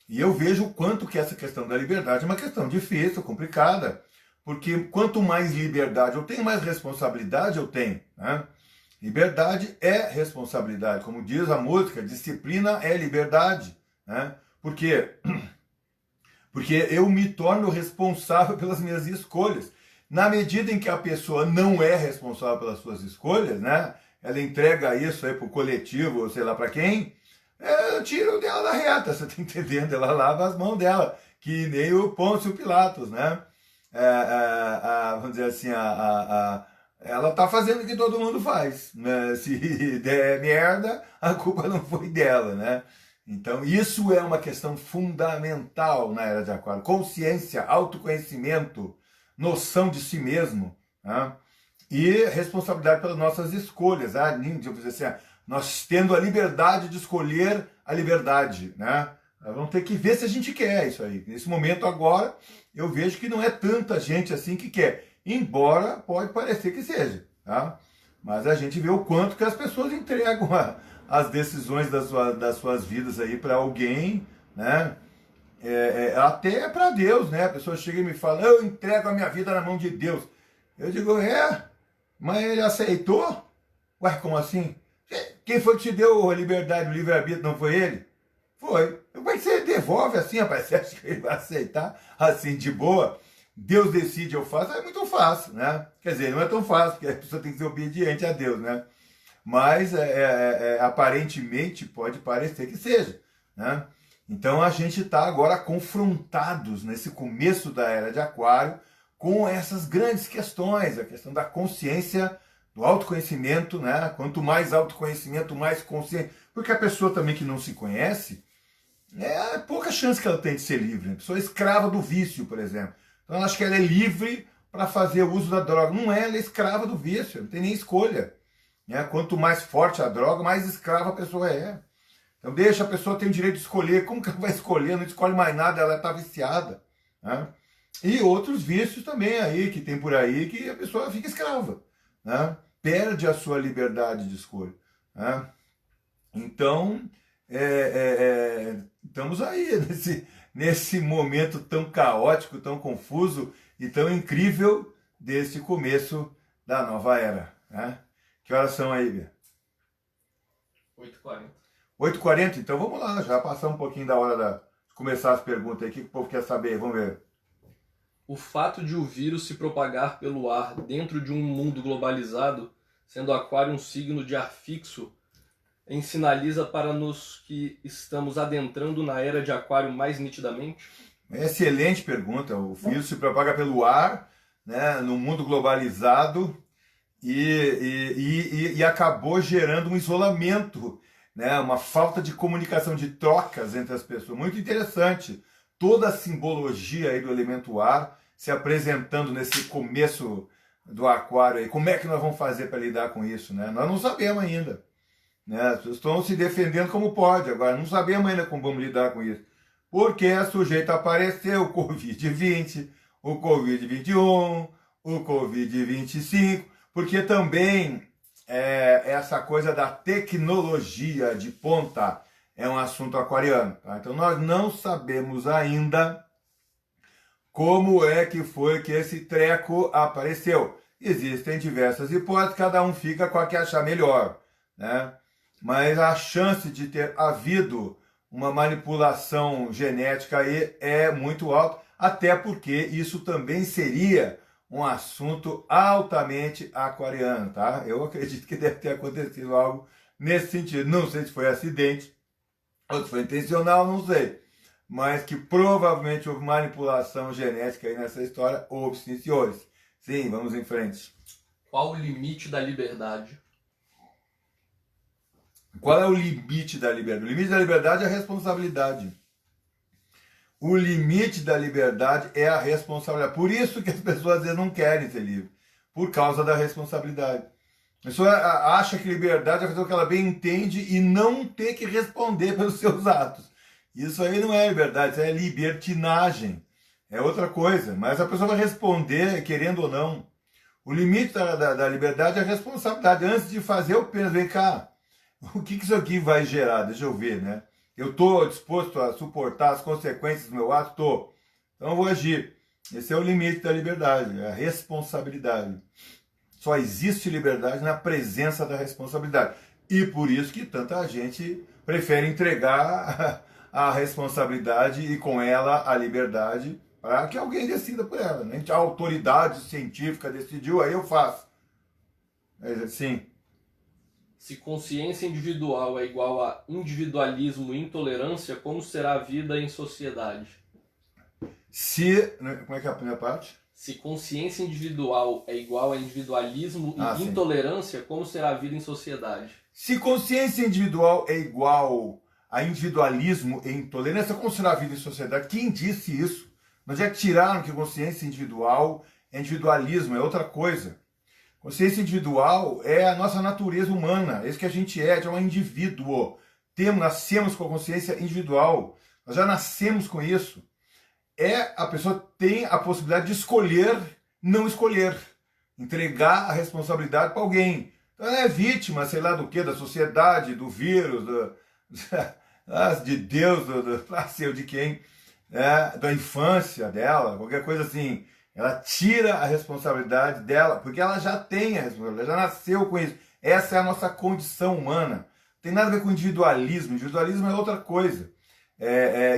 S1: E eu vejo o quanto que essa questão da liberdade é uma questão difícil, complicada. Porque quanto mais liberdade eu tenho, mais responsabilidade eu tenho, né? Liberdade é responsabilidade. Como diz a música, disciplina é liberdade, né? Por quê? Porque eu me torno responsável pelas minhas escolhas. Na medida em que a pessoa não é responsável pelas suas escolhas, né? Ela entrega isso aí pro coletivo, ou sei lá para quem, eu tiro dela da reta, você tá entendendo? Ela lava as mãos dela, que nem o Pôncio Pilatos, né? Vamos dizer assim, ela tá fazendo o que todo mundo faz, né? Se der merda, a culpa não foi dela, né? Então isso é uma questão fundamental na era de Aquário. Consciência, autoconhecimento, noção de si mesmo, né? E responsabilidade pelas nossas escolhas. Nós tendo a liberdade de escolher a liberdade, né? Nós vamos ter que ver se a gente quer isso aí. Nesse momento agora, eu vejo que não é tanta gente assim que quer, embora pode parecer que seja, tá? Mas a gente vê o quanto que as pessoas entregam as decisões das suas vidas aí para alguém, né? Até para Deus, né? A pessoa chega e me fala, eu entrego a minha vida na mão de Deus. Eu digo, mas ele aceitou? Ué, como assim? Quem foi que te deu a liberdade, o livre-arbítrio, não foi ele? Foi. Mas você devolve assim, rapaz, você acha que ele vai aceitar assim de boa? Deus decide, eu faço, é muito fácil, né? Quer dizer, não é tão fácil, porque a pessoa tem que ser obediente a Deus, né? Mas aparentemente pode parecer que seja, né? Então a gente está agora confrontados nesse começo da era de Aquário com essas grandes questões, a questão da consciência, do autoconhecimento, né? Quanto mais autoconhecimento, mais consciência. Porque a pessoa também que não se conhece, é pouca chance que ela tem de ser livre. A pessoa é escrava do vício, por exemplo. Então ela acha que ela é livre para fazer o uso da droga. Não é, ela é escrava do vício, não tem nem escolha. Né? Quanto mais forte a droga, mais escrava a pessoa é. Então deixa a pessoa ter o direito de escolher. Como que ela vai escolher? Não escolhe mais nada, ela está viciada. Né? E outros vícios também aí, que tem por aí, que a pessoa fica escrava. Né? Perde a sua liberdade de escolha. Né? Então, estamos aí nesse momento tão caótico, tão confuso e tão incrível desse começo da nova era. Né? Que horas são aí, Bia?
S2: 8h40.
S1: 8h40? Então vamos lá, já passamos um pouquinho da hora de começar as perguntas aí. O que o povo quer saber? Vamos ver.
S2: O fato de o vírus se propagar pelo ar dentro de um mundo globalizado, sendo Aquário um signo de ar fixo, sinaliza para nós que estamos adentrando na era de Aquário mais nitidamente?
S1: Excelente pergunta. O vírus se propaga pelo ar, né, no mundo globalizado e acabou gerando um isolamento, né, uma falta de comunicação, de trocas entre as pessoas. Muito interessante. Toda a simbologia aí do elemento ar se apresentando nesse começo do aquário aí. Como é que nós vamos fazer para lidar com isso, né? Nós não sabemos ainda, né? As pessoas estão se defendendo como pode, agora não sabemos ainda como vamos lidar com isso. Porque é sujeito a aparecer o Covid-20, o Covid-21, o Covid-25, porque também essa coisa da tecnologia de ponta é um assunto aquariano. Tá? Então nós não sabemos ainda como é que foi que esse treco apareceu. Existem diversas hipóteses, cada um fica com a que achar melhor, né? Mas a chance de ter havido uma manipulação genética aí é muito alta, até porque isso também seria um assunto altamente aquariano, tá? Eu acredito que deve ter acontecido algo nesse sentido. Não sei se foi acidente ou se foi intencional, não sei. Mas que provavelmente houve manipulação genética aí nessa história, houve sim, senhores. Sim, vamos em frente.
S2: Qual o limite da liberdade?
S1: Qual é o limite da liberdade? O limite da liberdade é a responsabilidade. O limite da liberdade é a responsabilidade. Por isso que as pessoas às vezes não querem ser livres. Por causa da responsabilidade. A pessoa acha que liberdade é fazer o que ela bem entende e não ter que responder pelos seus atos. Isso aí não é liberdade, isso é libertinagem. É outra coisa. Mas a pessoa vai responder querendo ou não. O limite da liberdade é a responsabilidade. Antes de fazer, eu penso, vem cá, o que isso aqui vai gerar? Deixa eu ver, né? Eu estou disposto a suportar as consequências do meu ato? Estou. Então eu vou agir. Esse é o limite da liberdade, é a responsabilidade. Só existe liberdade na presença da responsabilidade. E por isso que tanta gente prefere entregar a responsabilidade e com ela a liberdade para que alguém decida por ela. Né? A autoridade científica decidiu, aí eu faço. Sim.
S2: Se consciência individual é igual a individualismo e intolerância, como será a vida em sociedade?
S1: Como é que é a primeira parte?
S2: Se consciência individual é igual a individualismo e intolerância, como será a vida em sociedade?
S1: Se consciência individual é igual a individualismo e intolerância, como será a vida em sociedade? Quem disse isso? Onde é que tiraram que consciência individual é individualismo? É outra coisa. Consciência individual é a nossa natureza humana, é isso que a gente é um indivíduo. Nascemos com a consciência individual, nós já nascemos com isso. A pessoa tem a possibilidade de escolher, não escolher, entregar a responsabilidade para alguém. Então ela é vítima, sei lá do que, da sociedade, do vírus, de Deus, sei de quem, da infância dela, qualquer coisa assim. Ela tira a responsabilidade dela, porque ela já tem a responsabilidade, já nasceu com isso. Essa é a nossa condição humana. Não tem nada a ver com individualismo. Individualismo é outra coisa.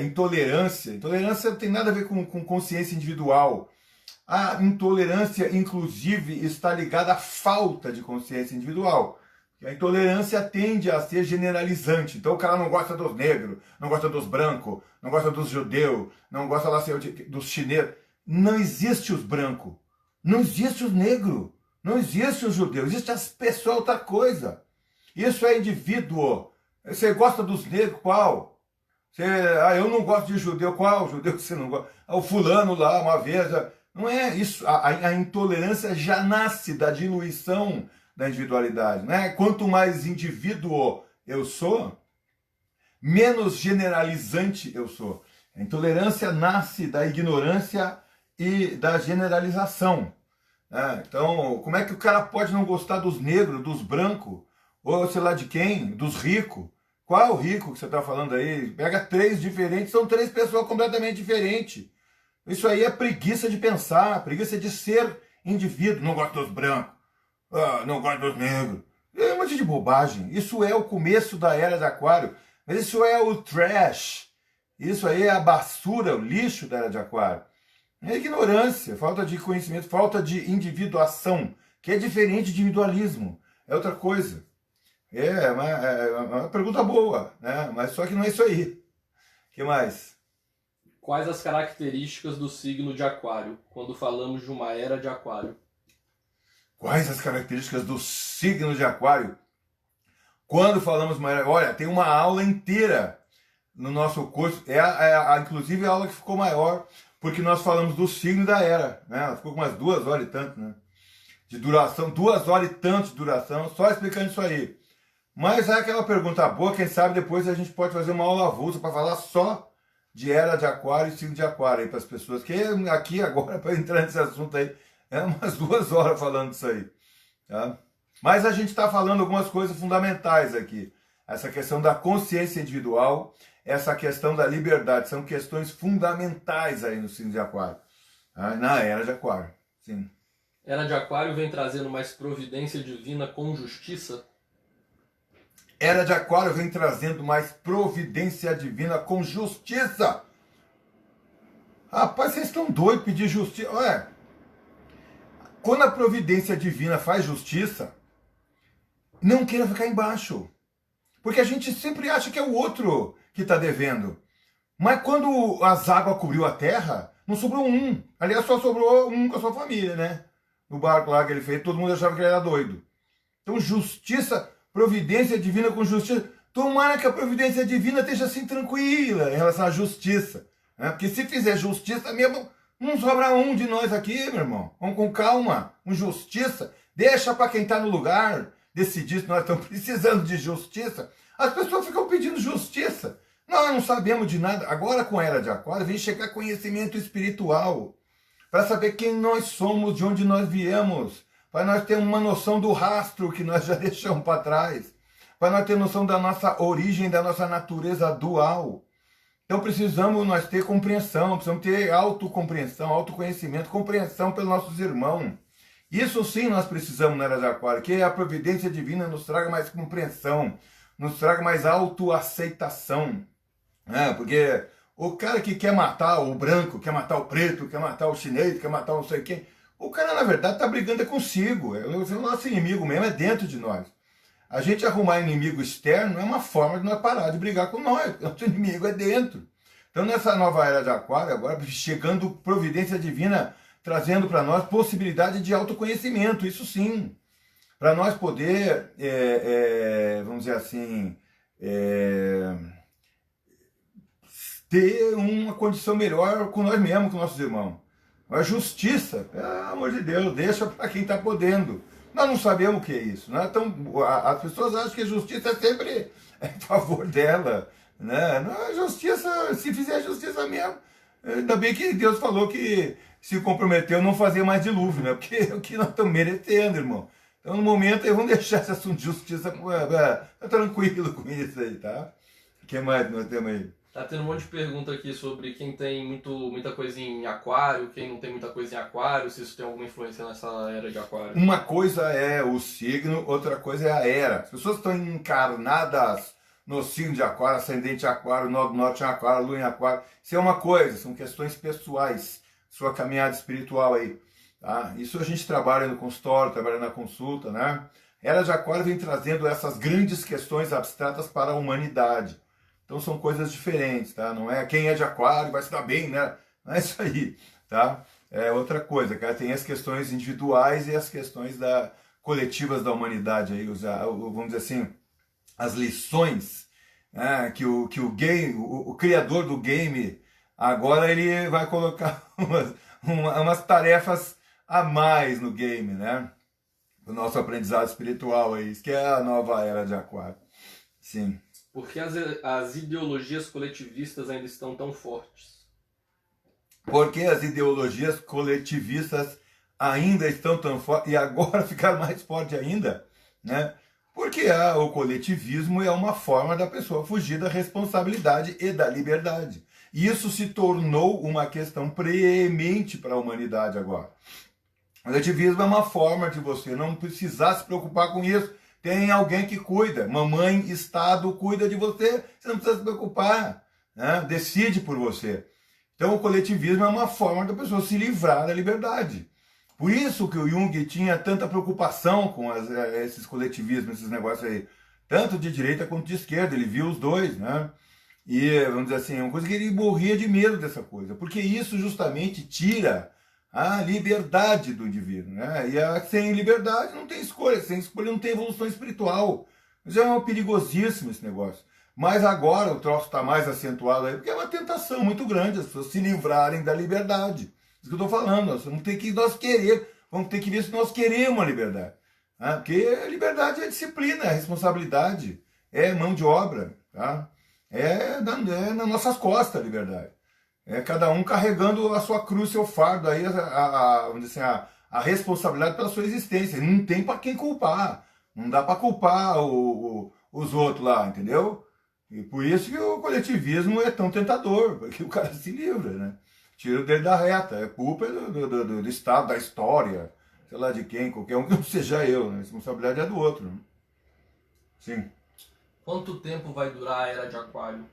S1: Intolerância. Intolerância não tem nada a ver com consciência individual. A intolerância, inclusive, está ligada à falta de consciência individual. A intolerância tende a ser generalizante. Então o cara não gosta dos negros, não gosta dos brancos, não gosta dos judeus, não gosta lá dos chineses. Não existe os brancos, não existe os negros, não existe os judeus, existe as pessoas, outra coisa. Isso é indivíduo. Você gosta dos negros, qual? Eu não gosto de judeu, qual judeu que você não gosta? O fulano lá, uma vez. Não é isso. A intolerância já nasce da diluição da individualidade. Né? Quanto mais indivíduo eu sou, menos generalizante eu sou. A intolerância nasce da ignorância e da generalização. Então, como é que o cara pode não gostar dos negros, dos brancos, ou sei lá de quem, dos ricos? Qual é o rico que você está falando aí? Pega três diferentes, são três pessoas completamente diferentes. Isso aí é preguiça de pensar, preguiça de ser indivíduo. Não gosto dos brancos, não gosto dos negros. É um monte de bobagem. Isso é o começo da era de Aquário, mas isso é o trash. Isso aí é a basura, o lixo da era de Aquário. É ignorância, falta de conhecimento, falta de individuação, que é diferente de individualismo. É outra coisa. É uma pergunta boa, né? Mas só que não é isso aí. O que mais?
S2: Quais as características do signo de Aquário, quando falamos de uma era de Aquário?
S1: Quais as características do signo de Aquário? Quando falamos de uma era... Olha, tem uma aula inteira no nosso curso, inclusive a aula que ficou maior, porque nós falamos do signo e da era, né? Ela ficou com umas 2 horas e tanto, né? De duração, 2 horas e tanto de duração, só explicando isso aí. Mas é aquela pergunta boa, quem sabe depois a gente pode fazer uma aula avulsa para falar só de era de aquário e signo de aquário aí para as pessoas, que aqui agora, para entrar nesse assunto aí, é umas 2 horas falando disso aí, tá? Mas a gente está falando algumas coisas fundamentais aqui. Essa questão da consciência individual, essa questão da liberdade, são questões fundamentais aí no signo de aquário, tá? Na era de aquário, sim.
S2: Era de aquário vem trazendo mais providência divina com justiça?
S1: Era de aquário vem trazendo mais providência divina com justiça. Rapaz, vocês estão doidos pedir justiça? Olha, quando a providência divina faz justiça, não queira ficar embaixo. Porque a gente sempre acha que é o outro que está devendo. Mas quando as águas cobriu a terra, não sobrou um. Aliás, só sobrou um com a sua família, né? No barco lá que ele fez, todo mundo achava que ele era doido. Então, justiça, providência divina com justiça. Tomara que a providência divina esteja assim tranquila em relação à justiça, né? Porque se fizer justiça mesmo, não sobra um de nós aqui, meu irmão. Vamos com calma, com justiça. Deixa para quem está no lugar decidir se nós estamos precisando de justiça. As pessoas ficam pedindo justiça. Nós não sabemos de nada. Agora, com a era de aquário, vem chegar conhecimento espiritual para saber quem nós somos, de onde nós viemos, para nós termos uma noção do rastro que nós já deixamos para trás, para nós ter noção da nossa origem, da nossa natureza dual. Então precisamos nós ter compreensão, precisamos ter autocompreensão, autoconhecimento, compreensão pelos nossos irmãos. Isso sim nós precisamos na era de aquário, que a providência divina nos traga mais compreensão, nos traga mais autoaceitação, né? Porque o cara que quer matar o branco, quer matar o preto, quer matar o chinês, quer matar não sei quem, o cara na verdade está brigando consigo. O nosso inimigo mesmo é dentro de nós. A gente arrumar inimigo externo é uma forma de nós parar de brigar com nós. Nosso inimigo é dentro. Então nessa nova era de aquário, agora chegando providência divina, trazendo para nós possibilidade de autoconhecimento, isso sim. Para nós poder, vamos dizer assim, ter uma condição melhor com nós mesmos, com nossos irmãos. A justiça, pelo amor de Deus, deixa para quem está podendo. Nós não sabemos o que é isso, né? Então, as pessoas acham que a justiça é sempre em favor dela, né? Não, a justiça, se fizer justiça mesmo, ainda bem que Deus falou que se comprometeu a não fazer mais dilúvio, né? Porque é o que nós estamos merecendo, irmão. Então, no momento, vamos deixar esse assunto de justiça tranquilo com isso aí, tá? O que mais nós temos aí?
S2: Tá tendo um monte de pergunta aqui sobre quem tem muita coisa em aquário, quem não tem muita coisa em aquário, se isso tem alguma influência nessa era de aquário.
S1: Uma coisa é o signo, outra coisa é a era. As pessoas estão encarnadas no signo de aquário, ascendente em aquário, norte em aquário, lua em aquário. Isso é uma coisa, são questões pessoais, sua caminhada espiritual aí. Tá? Isso a gente trabalha no consultório, trabalha na consulta, né? Era de aquário vem trazendo essas grandes questões abstratas para a humanidade. Então são coisas diferentes, tá? Não é quem é de aquário vai se dar bem, né? Não é isso aí, tá? É outra coisa, cara. Tem as questões individuais e as questões coletivas da humanidade aí, vamos dizer assim, as lições, né, que o game, o criador do game, agora ele vai colocar umas tarefas a mais no game, né? O nosso aprendizado espiritual aí, isso que é a nova era de aquário. Sim.
S2: Por que as ideologias coletivistas ainda estão tão fortes?
S1: Porque as ideologias coletivistas ainda estão tão fortes e agora ficaram mais fortes ainda, né? Porque o coletivismo é uma forma da pessoa fugir da responsabilidade e da liberdade. Isso se tornou uma questão preemente para a humanidade agora. O coletivismo é uma forma de você não precisar se preocupar com isso. Tem alguém que cuida. Mamãe, Estado cuida de você. Você não precisa se preocupar, né? Decide por você. Então o coletivismo é uma forma da pessoa se livrar da liberdade. Por isso que o Jung tinha tanta preocupação com esses coletivismos, esses negócios aí. Tanto de direita quanto de esquerda. Ele viu os dois, né? E, vamos dizer assim, é uma coisa que ele morria de medo dessa coisa. Porque isso justamente tira a liberdade do indivíduo, né? E sem liberdade não tem escolha, sem escolha não tem evolução espiritual. Mas é perigosíssimo esse negócio. Mas agora o troço está mais acentuado aí, porque é uma tentação muito grande as pessoas se livrarem da liberdade. Isso que eu estou falando, vamos ter que ver se nós queremos a liberdade. Tá? Porque a liberdade é disciplina, é responsabilidade, é mão de obra. Tá? É nas nossas costas a liberdade. É cada um carregando a sua cruz, seu fardo, aí vamos dizer assim, a responsabilidade pela sua existência. Não tem para quem culpar. Não dá para culpar os outros lá, entendeu? E por isso que o coletivismo é tão tentador, porque o cara se livra, né? Tira o dedo da reta. É culpa do Estado, da história, sei lá de quem, qualquer um que não seja eu. Né? A responsabilidade é do outro. Né? Sim.
S2: Quanto tempo vai durar a Era de Aquário?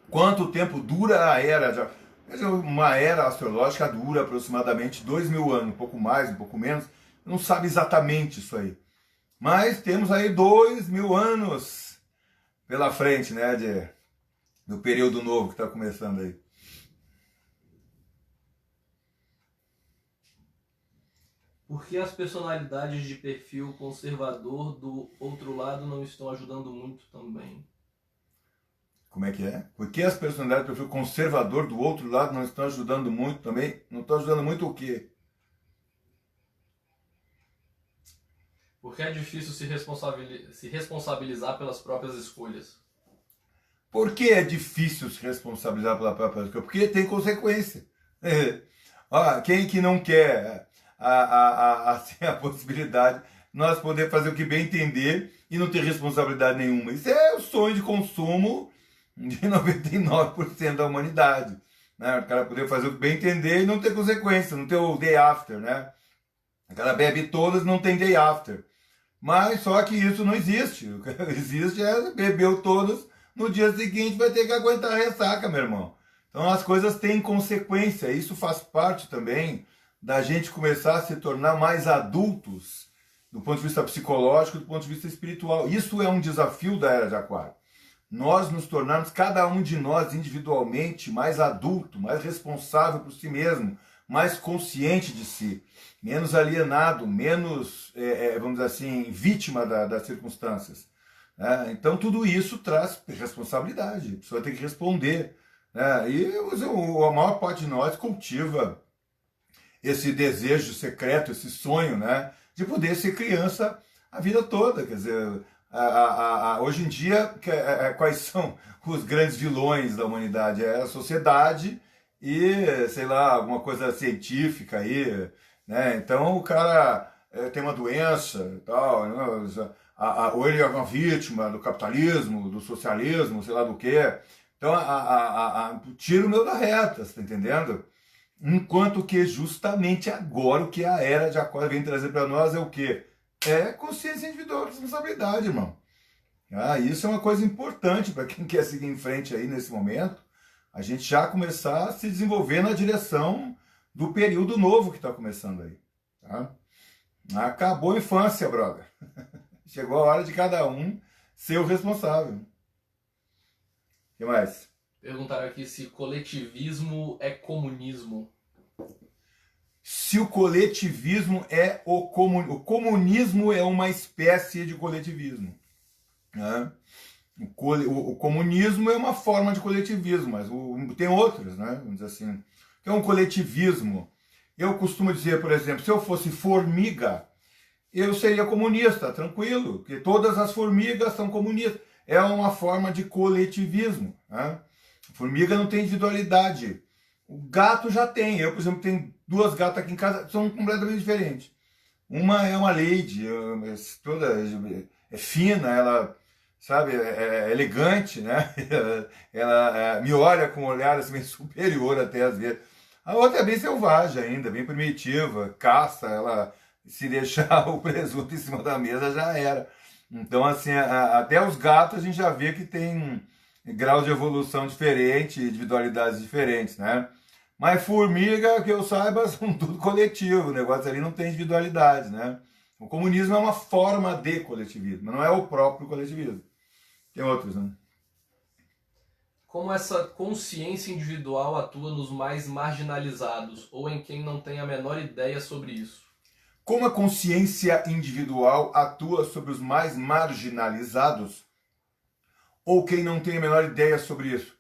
S1: Quanto tempo dura a Era de Aquário? Uma era astrológica dura aproximadamente 2.000 anos, um pouco mais, um pouco menos. Não sabe exatamente isso aí. Mas temos aí 2.000 anos pela frente, né, do período novo que está começando aí.
S2: Por que as personalidades de perfil conservador do outro lado não estão ajudando muito também?
S1: Como é que é? Por que as personalidades de perfil conservador do outro lado não estão ajudando muito também? Não estão ajudando muito o quê?
S2: Porque é difícil se responsabilizar pelas próprias escolhas.
S1: Por que é difícil se responsabilizar pela própria escolha? Porque tem consequência. Quem que não quer assim, a possibilidade de nós poder fazer o que bem entender e não ter responsabilidade nenhuma? Isso é o sonho de consumo de 99% da humanidade. Né? O cara poder fazer o que bem entender e não ter consequência, não ter o day after. Né? O cara bebe todas e não tem day after. Mas só que isso não existe. O que existe é bebeu todas, no dia seguinte vai ter que aguentar a ressaca, meu irmão. Então as coisas têm consequência. Isso faz parte também da gente começar a se tornar mais adultos do ponto de vista psicológico, do ponto de vista espiritual. Isso é um desafio da Era de Aquário. Nós nos tornarmos, cada um de nós individualmente, mais adulto, mais responsável por si mesmo, mais consciente de si, menos alienado, menos, vamos dizer assim, vítima das circunstâncias. Né? Então tudo isso traz responsabilidade, a pessoa tem que responder. Né? E a maior parte de nós cultiva esse desejo secreto, esse sonho, né, de poder ser criança a vida toda. Quer dizer, hoje em dia, quais são os grandes vilões da humanidade? É a sociedade e, sei lá, alguma coisa científica aí, né? Então o cara tem uma doença e tal, né? Ou ele é uma vítima do capitalismo, do socialismo, sei lá do que. Então, tira o meu da reta, você tá entendendo? Enquanto que justamente agora o que a Era de Aquário vem trazer para nós é o quê? É consciência individual, responsabilidade, irmão. Isso é uma coisa importante para quem quer seguir em frente aí nesse momento. A gente já começar a se desenvolver na direção do período novo que está começando aí. Tá? Acabou a infância, brother. Chegou a hora de cada um ser o responsável. O que mais?
S2: Perguntaram aqui se coletivismo é comunismo.
S1: Se o coletivismo é o comunismo é uma espécie de coletivismo. Né? O comunismo é uma forma de coletivismo, mas tem outras, né? Vamos dizer assim. É um coletivismo. Eu costumo dizer, por exemplo, se eu fosse formiga, eu seria comunista, tranquilo, porque todas as formigas são comunistas. É uma forma de coletivismo. Né? A formiga não tem individualidade. O gato já tem. Eu, por exemplo, tenho 2 gatas aqui em casa, são completamente diferentes. Uma é uma lady, toda fina, ela, sabe, é elegante, né? Ela me olha com um olhar assim, meio superior até às vezes. A outra é bem selvagem ainda, bem primitiva, caça, ela se deixar o presunto em cima da mesa já era. Então, assim, até os gatos a gente já vê que tem grau de evolução diferente, individualidades diferentes, né? Mas formiga, que eu saiba, são tudo coletivo, o negócio ali não tem individualidade, né? O comunismo é uma forma de coletivismo, não é o próprio coletivismo. Tem outros, né?
S2: Como essa consciência individual atua nos mais marginalizados ou em quem não tem a menor ideia sobre isso?
S1: Como a consciência individual atua sobre os mais marginalizados ou quem não tem a menor ideia sobre isso.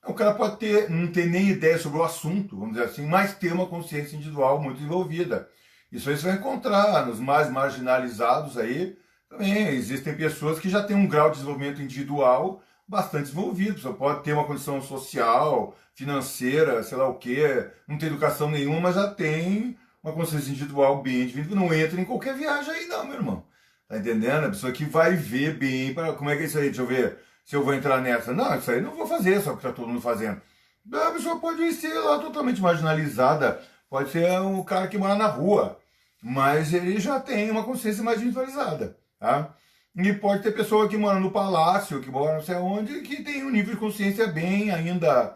S1: O cara pode não ter nem ideia sobre o assunto, vamos dizer assim, mas ter uma consciência individual muito desenvolvida. Isso aí você vai encontrar nos mais marginalizados aí. Também existem pessoas que já têm um grau de desenvolvimento individual bastante desenvolvido. Você pode ter uma condição social, financeira, sei lá o quê, não tem educação nenhuma, mas já tem uma consciência individual bem individual. Não entra em qualquer viagem aí não, meu irmão. Tá entendendo? A pessoa que vai ver bem, como é que é isso aí? Deixa eu ver se eu vou entrar nessa. Não, isso aí não vou fazer, só que tá todo mundo fazendo. A pessoa pode ser lá totalmente marginalizada, pode ser um cara que mora na rua, mas ele já tem uma consciência mais individualizada, tá? E pode ter pessoa que mora no palácio, que mora não sei onde, que tem um nível de consciência bem ainda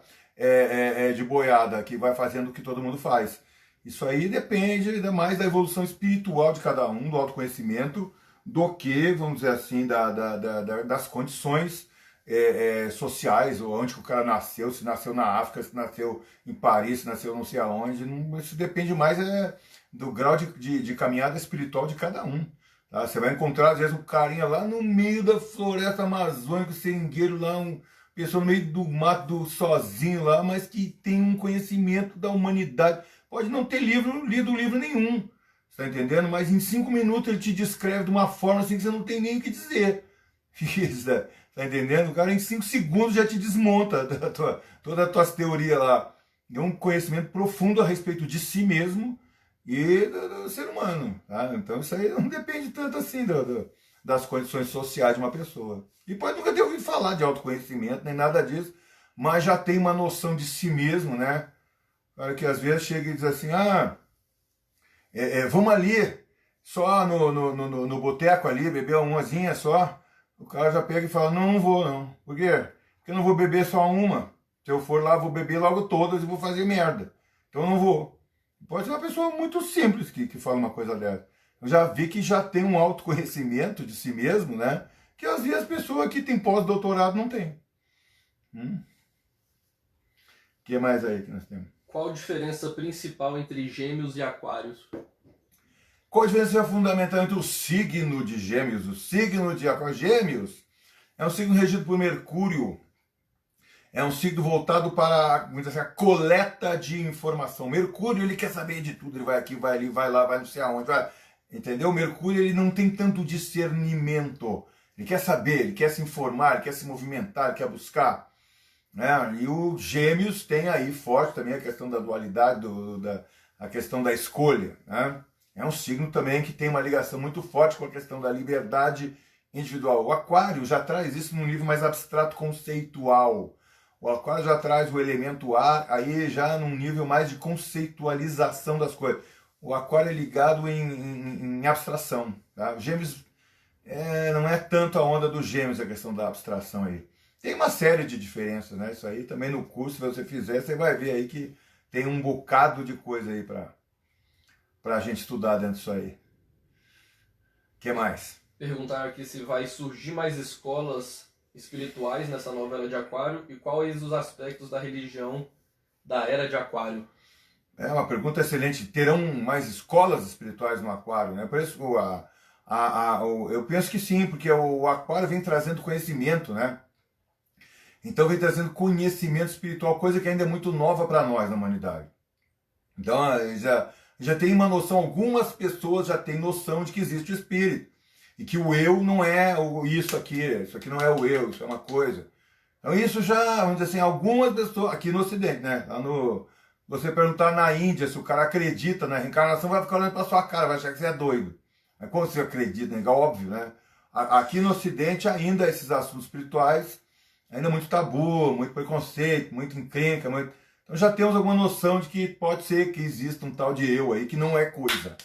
S1: de boiada, que vai fazendo o que todo mundo faz. Isso aí depende ainda mais da evolução espiritual de cada um, do autoconhecimento, do que, vamos dizer assim, das condições sociais, ou onde que o cara nasceu, se nasceu na África, se nasceu em Paris, se nasceu não sei aonde. Isso depende mais do grau de caminhada espiritual de cada um. Tá? Você vai encontrar, às vezes, um carinha lá no meio da floresta amazônica, seringueiro lá, pessoa no meio do mato sozinho lá, mas que tem um conhecimento da humanidade. Pode não ter lido livro nenhum, tá entendendo? Mas em 5 minutos ele te descreve de uma forma assim que você não tem nem o que dizer. Isso, tá entendendo? O cara em 5 segundos já te desmonta toda a tua teoria lá. É um conhecimento profundo a respeito de si mesmo e do ser humano. Tá? Então isso aí não depende tanto assim das condições sociais de uma pessoa. E pode nunca ter ouvido falar de autoconhecimento, nem nada disso, mas já tem uma noção de si mesmo, né? Cara que às vezes chega e diz assim, vamos ali, só no boteco ali, beber uma umazinha só. O cara já pega e fala, não vou não. Por quê? Porque eu não vou beber só uma. Se eu for lá, vou beber logo todas e vou fazer merda. Então eu não vou. Pode ser uma pessoa muito simples que fala uma coisa dessa. Eu já vi que já tem um autoconhecimento de si mesmo, né? Que às vezes a pessoa que tem pós-doutorado não tem. O que mais aí que nós temos?
S2: Qual a diferença principal entre Gêmeos e Aquários?
S1: Qual a diferença fundamental entre o signo de Gêmeos? O signo de Aquário? Gêmeos é um signo regido por Mercúrio. É um signo voltado para a coleta de informação. Mercúrio, ele quer saber de tudo. Ele vai aqui, vai ali, vai lá, vai não sei aonde. Vai. Entendeu? Mercúrio, ele não tem tanto discernimento. Ele quer saber, ele quer se informar, ele quer se movimentar, ele quer buscar. Né? E o Gêmeos tem aí forte também a questão da dualidade, a questão da escolha. Né? É um signo também que tem uma ligação muito forte com a questão da liberdade individual. O Aquário já traz isso num nível mais abstrato, conceitual. O Aquário já traz o elemento ar, aí já num nível mais de conceitualização das coisas. O Aquário é ligado em abstração. Tá? O Gêmeos não é tanto a onda do Gêmeos, a questão da abstração aí. Tem uma série de diferenças, né? Isso aí também no curso, se você fizer, você vai ver aí que tem um bocado de coisa aí para a gente estudar dentro disso aí. O que mais?
S2: Perguntaram aqui se vai surgir mais escolas espirituais nessa nova era de Aquário e quais os aspectos da religião da era de Aquário.
S1: É uma pergunta excelente. Terão mais escolas espirituais no Aquário, né? Por isso, eu penso que sim, porque o Aquário vem trazendo conhecimento, né? Então vem trazendo conhecimento espiritual, coisa que ainda é muito nova para nós na humanidade. Então já tem uma noção, algumas pessoas já têm noção de que existe o espírito. E que o eu não é isso aqui não é o eu, isso é uma coisa. Então isso já, vamos dizer assim, algumas pessoas, aqui no Ocidente, né? Você perguntar na Índia se o cara acredita na reencarnação, vai ficar olhando para sua cara, vai achar que você é doido. Mas como você acredita, né? Óbvio, né? Aqui no Ocidente ainda esses assuntos espirituais, ainda muito tabu, muito preconceito, muito encrenca, então já temos alguma noção de que pode ser que exista um tal de eu aí que não é coisa,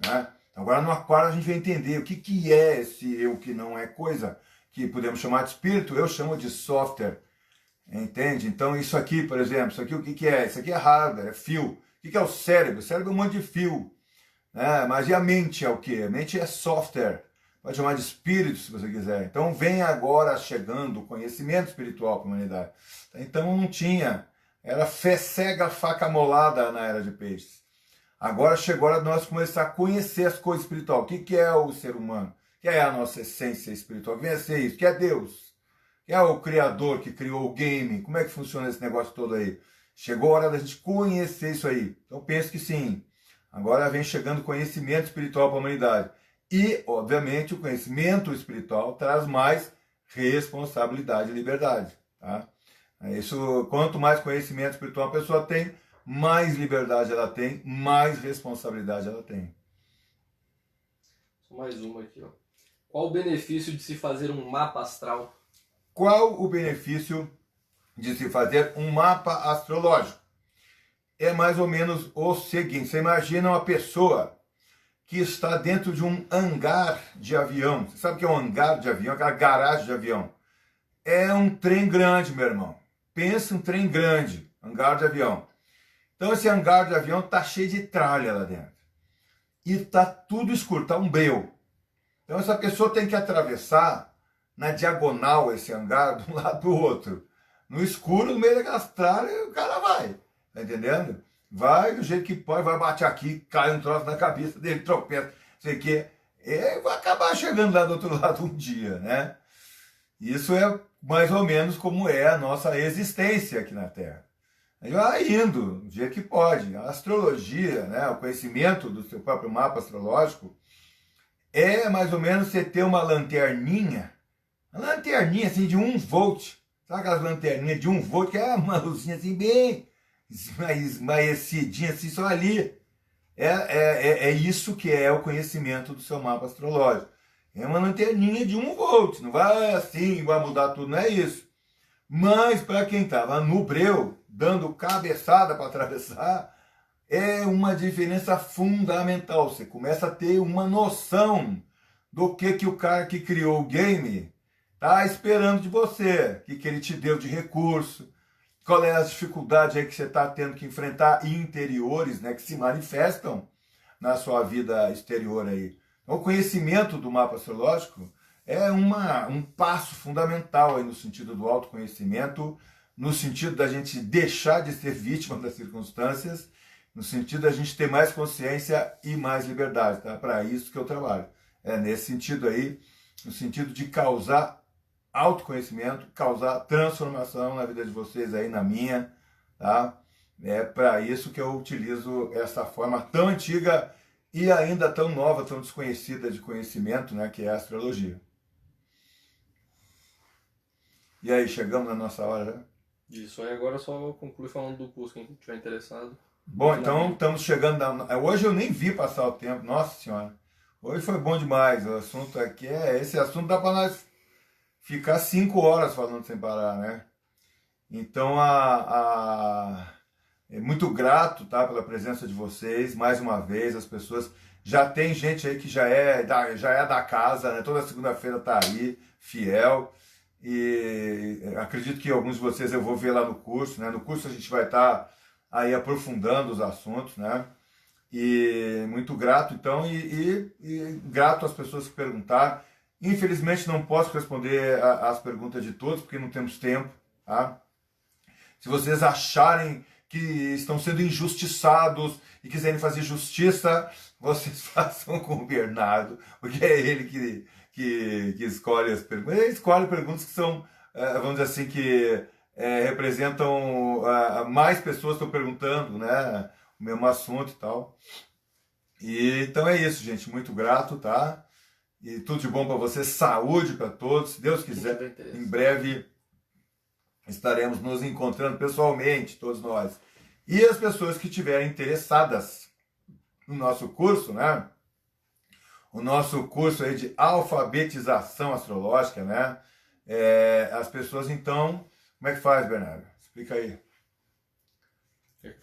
S1: né? Agora no Aquário a gente vai entender o que é esse eu que não é coisa, que podemos chamar de espírito, eu chamo de software, entende? Então isso aqui, por exemplo, isso aqui o que é? Isso aqui é hardware, é fio. O que é o cérebro? O cérebro é um monte de fio, né? Mas e a mente é o que? A mente é software, pode chamar de espírito se você quiser. Então vem agora chegando o conhecimento espiritual para a humanidade. Então não tinha, era fé cega, faca molada na era de peixes. Agora chegou a hora de nós começar a conhecer as coisas espirituais. O que é o ser humano? O que é a nossa essência espiritual? Vem a ser isso. O que é Deus? Quem é o criador que criou o game? Como é que funciona esse negócio todo aí? Chegou a hora da gente conhecer isso aí. Então penso que sim. Agora vem chegando conhecimento espiritual para a humanidade. E, obviamente, o conhecimento espiritual traz mais responsabilidade e liberdade. Tá? Isso, quanto mais conhecimento espiritual a pessoa tem, mais liberdade ela tem, mais responsabilidade ela tem.
S2: Mais uma aqui, ó. Qual o benefício de se fazer um mapa astral?
S1: Qual o benefício de se fazer um mapa astrológico? É mais ou menos o seguinte: você imagina uma pessoa que está dentro de um hangar de avião. Você sabe o que é um hangar de avião? Aquela garagem de avião. É um trem grande, meu irmão. Pensa um trem grande, hangar de avião. Então esse hangar de avião está cheio de tralha lá dentro. E está tudo escuro, está um breu. Então essa pessoa tem que atravessar na diagonal esse hangar de um lado para o outro. No escuro, no meio daquelas tralhas, o cara vai. Tá entendendo? Vai do jeito que pode, vai bater aqui, cai um troço na cabeça dele, tropeça, não sei o quê. E vai acabar chegando lá do outro lado um dia, né? Isso é mais ou menos como é a nossa existência aqui na Terra. A gente vai indo do jeito que pode. A astrologia, né, o conhecimento do seu próprio mapa astrológico, é mais ou menos você ter uma lanterninha assim de 1 volt. Sabe aquelas lanterninhas de 1 volt, que é uma luzinha assim bem esmaecidinha, assim, só ali. É isso que é o conhecimento do seu mapa astrológico. É uma lanterninha de 1 volt, não vai assim, vai mudar tudo, não é isso. Mas para quem estava no breu, dando cabeçada para atravessar, é uma diferença fundamental. Você começa a ter uma noção do que o cara que criou o game está esperando de você, o que ele te deu de recurso, qual é as dificuldades aí que você está tendo que enfrentar interiores, né, que se manifestam na sua vida exterior aí. Então, o conhecimento do mapa astrológico é um passo fundamental aí no sentido do autoconhecimento, no sentido da gente deixar de ser vítima das circunstâncias, no sentido da gente ter mais consciência e mais liberdade, tá? Para isso que eu trabalho. É nesse sentido aí, no sentido de causar autoconhecimento, causar transformação na vida de vocês aí, na minha, tá? É para isso que eu utilizo essa forma tão antiga e ainda tão nova, tão desconhecida de conhecimento, né, que é a astrologia. E aí, chegamos na nossa hora, né?
S2: Isso, aí agora só conclui falando do curso, quem estiver interessado.
S1: Bom, então estamos chegando Hoje eu nem vi passar o tempo, nossa senhora. Hoje foi bom demais, o assunto aqui esse assunto dá para nós ficar 5 horas falando sem parar, né? Então, é muito grato, tá, pela presença de vocês, mais uma vez, as pessoas, já tem gente aí que já é da casa, né? Toda segunda-feira tá aí, fiel, e acredito que alguns de vocês eu vou ver lá no curso, né? No curso a gente vai estar aí aprofundando os assuntos, né? E muito grato, então, e grato às pessoas que perguntaram. Infelizmente não posso responder as perguntas de todos, porque não temos tempo, tá? Se vocês acharem que estão sendo injustiçados e quiserem fazer justiça, vocês façam com o Bernardo, porque é ele que escolhe as perguntas. Ele escolhe perguntas que são, vamos dizer assim, que representam mais pessoas que estão perguntando, né? O mesmo assunto e tal. E, então é isso, gente. Muito grato, tá? E tudo de bom para você, saúde para todos. Se Deus quiser, em breve estaremos nos encontrando pessoalmente, todos nós. E as pessoas que estiverem interessadas no nosso curso, né? O nosso curso aí de alfabetização astrológica, né? As pessoas, então, como é que faz, Bernardo? Explica aí.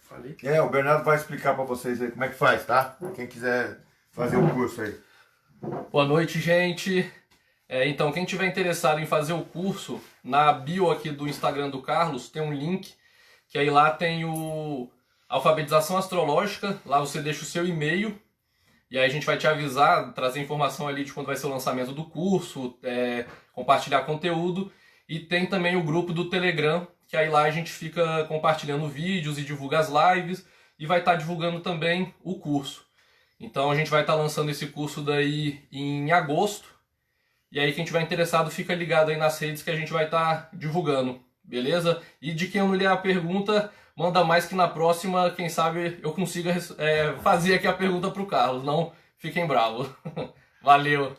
S2: Falei?
S1: O Bernardo vai explicar para vocês aí como é que faz, tá? Quem quiser fazer o curso aí.
S2: Boa noite, gente. Então, quem tiver interessado em fazer o curso, na bio aqui do Instagram do Carlos tem um link, que aí lá tem o alfabetização astrológica, lá você deixa o seu e-mail, e aí a gente vai te avisar, trazer informação ali de quando vai ser o lançamento do curso, compartilhar conteúdo, e tem também o grupo do Telegram, que aí lá a gente fica compartilhando vídeos e divulga as lives, e vai estar divulgando também o curso. Então a gente vai estar lançando esse curso daí em agosto. E aí quem tiver interessado fica ligado aí nas redes que a gente vai estar divulgando, beleza? E de quem eu não li a pergunta, manda mais que na próxima, quem sabe eu consiga fazer aqui a pergunta pro Carlos, não fiquem bravos. Valeu!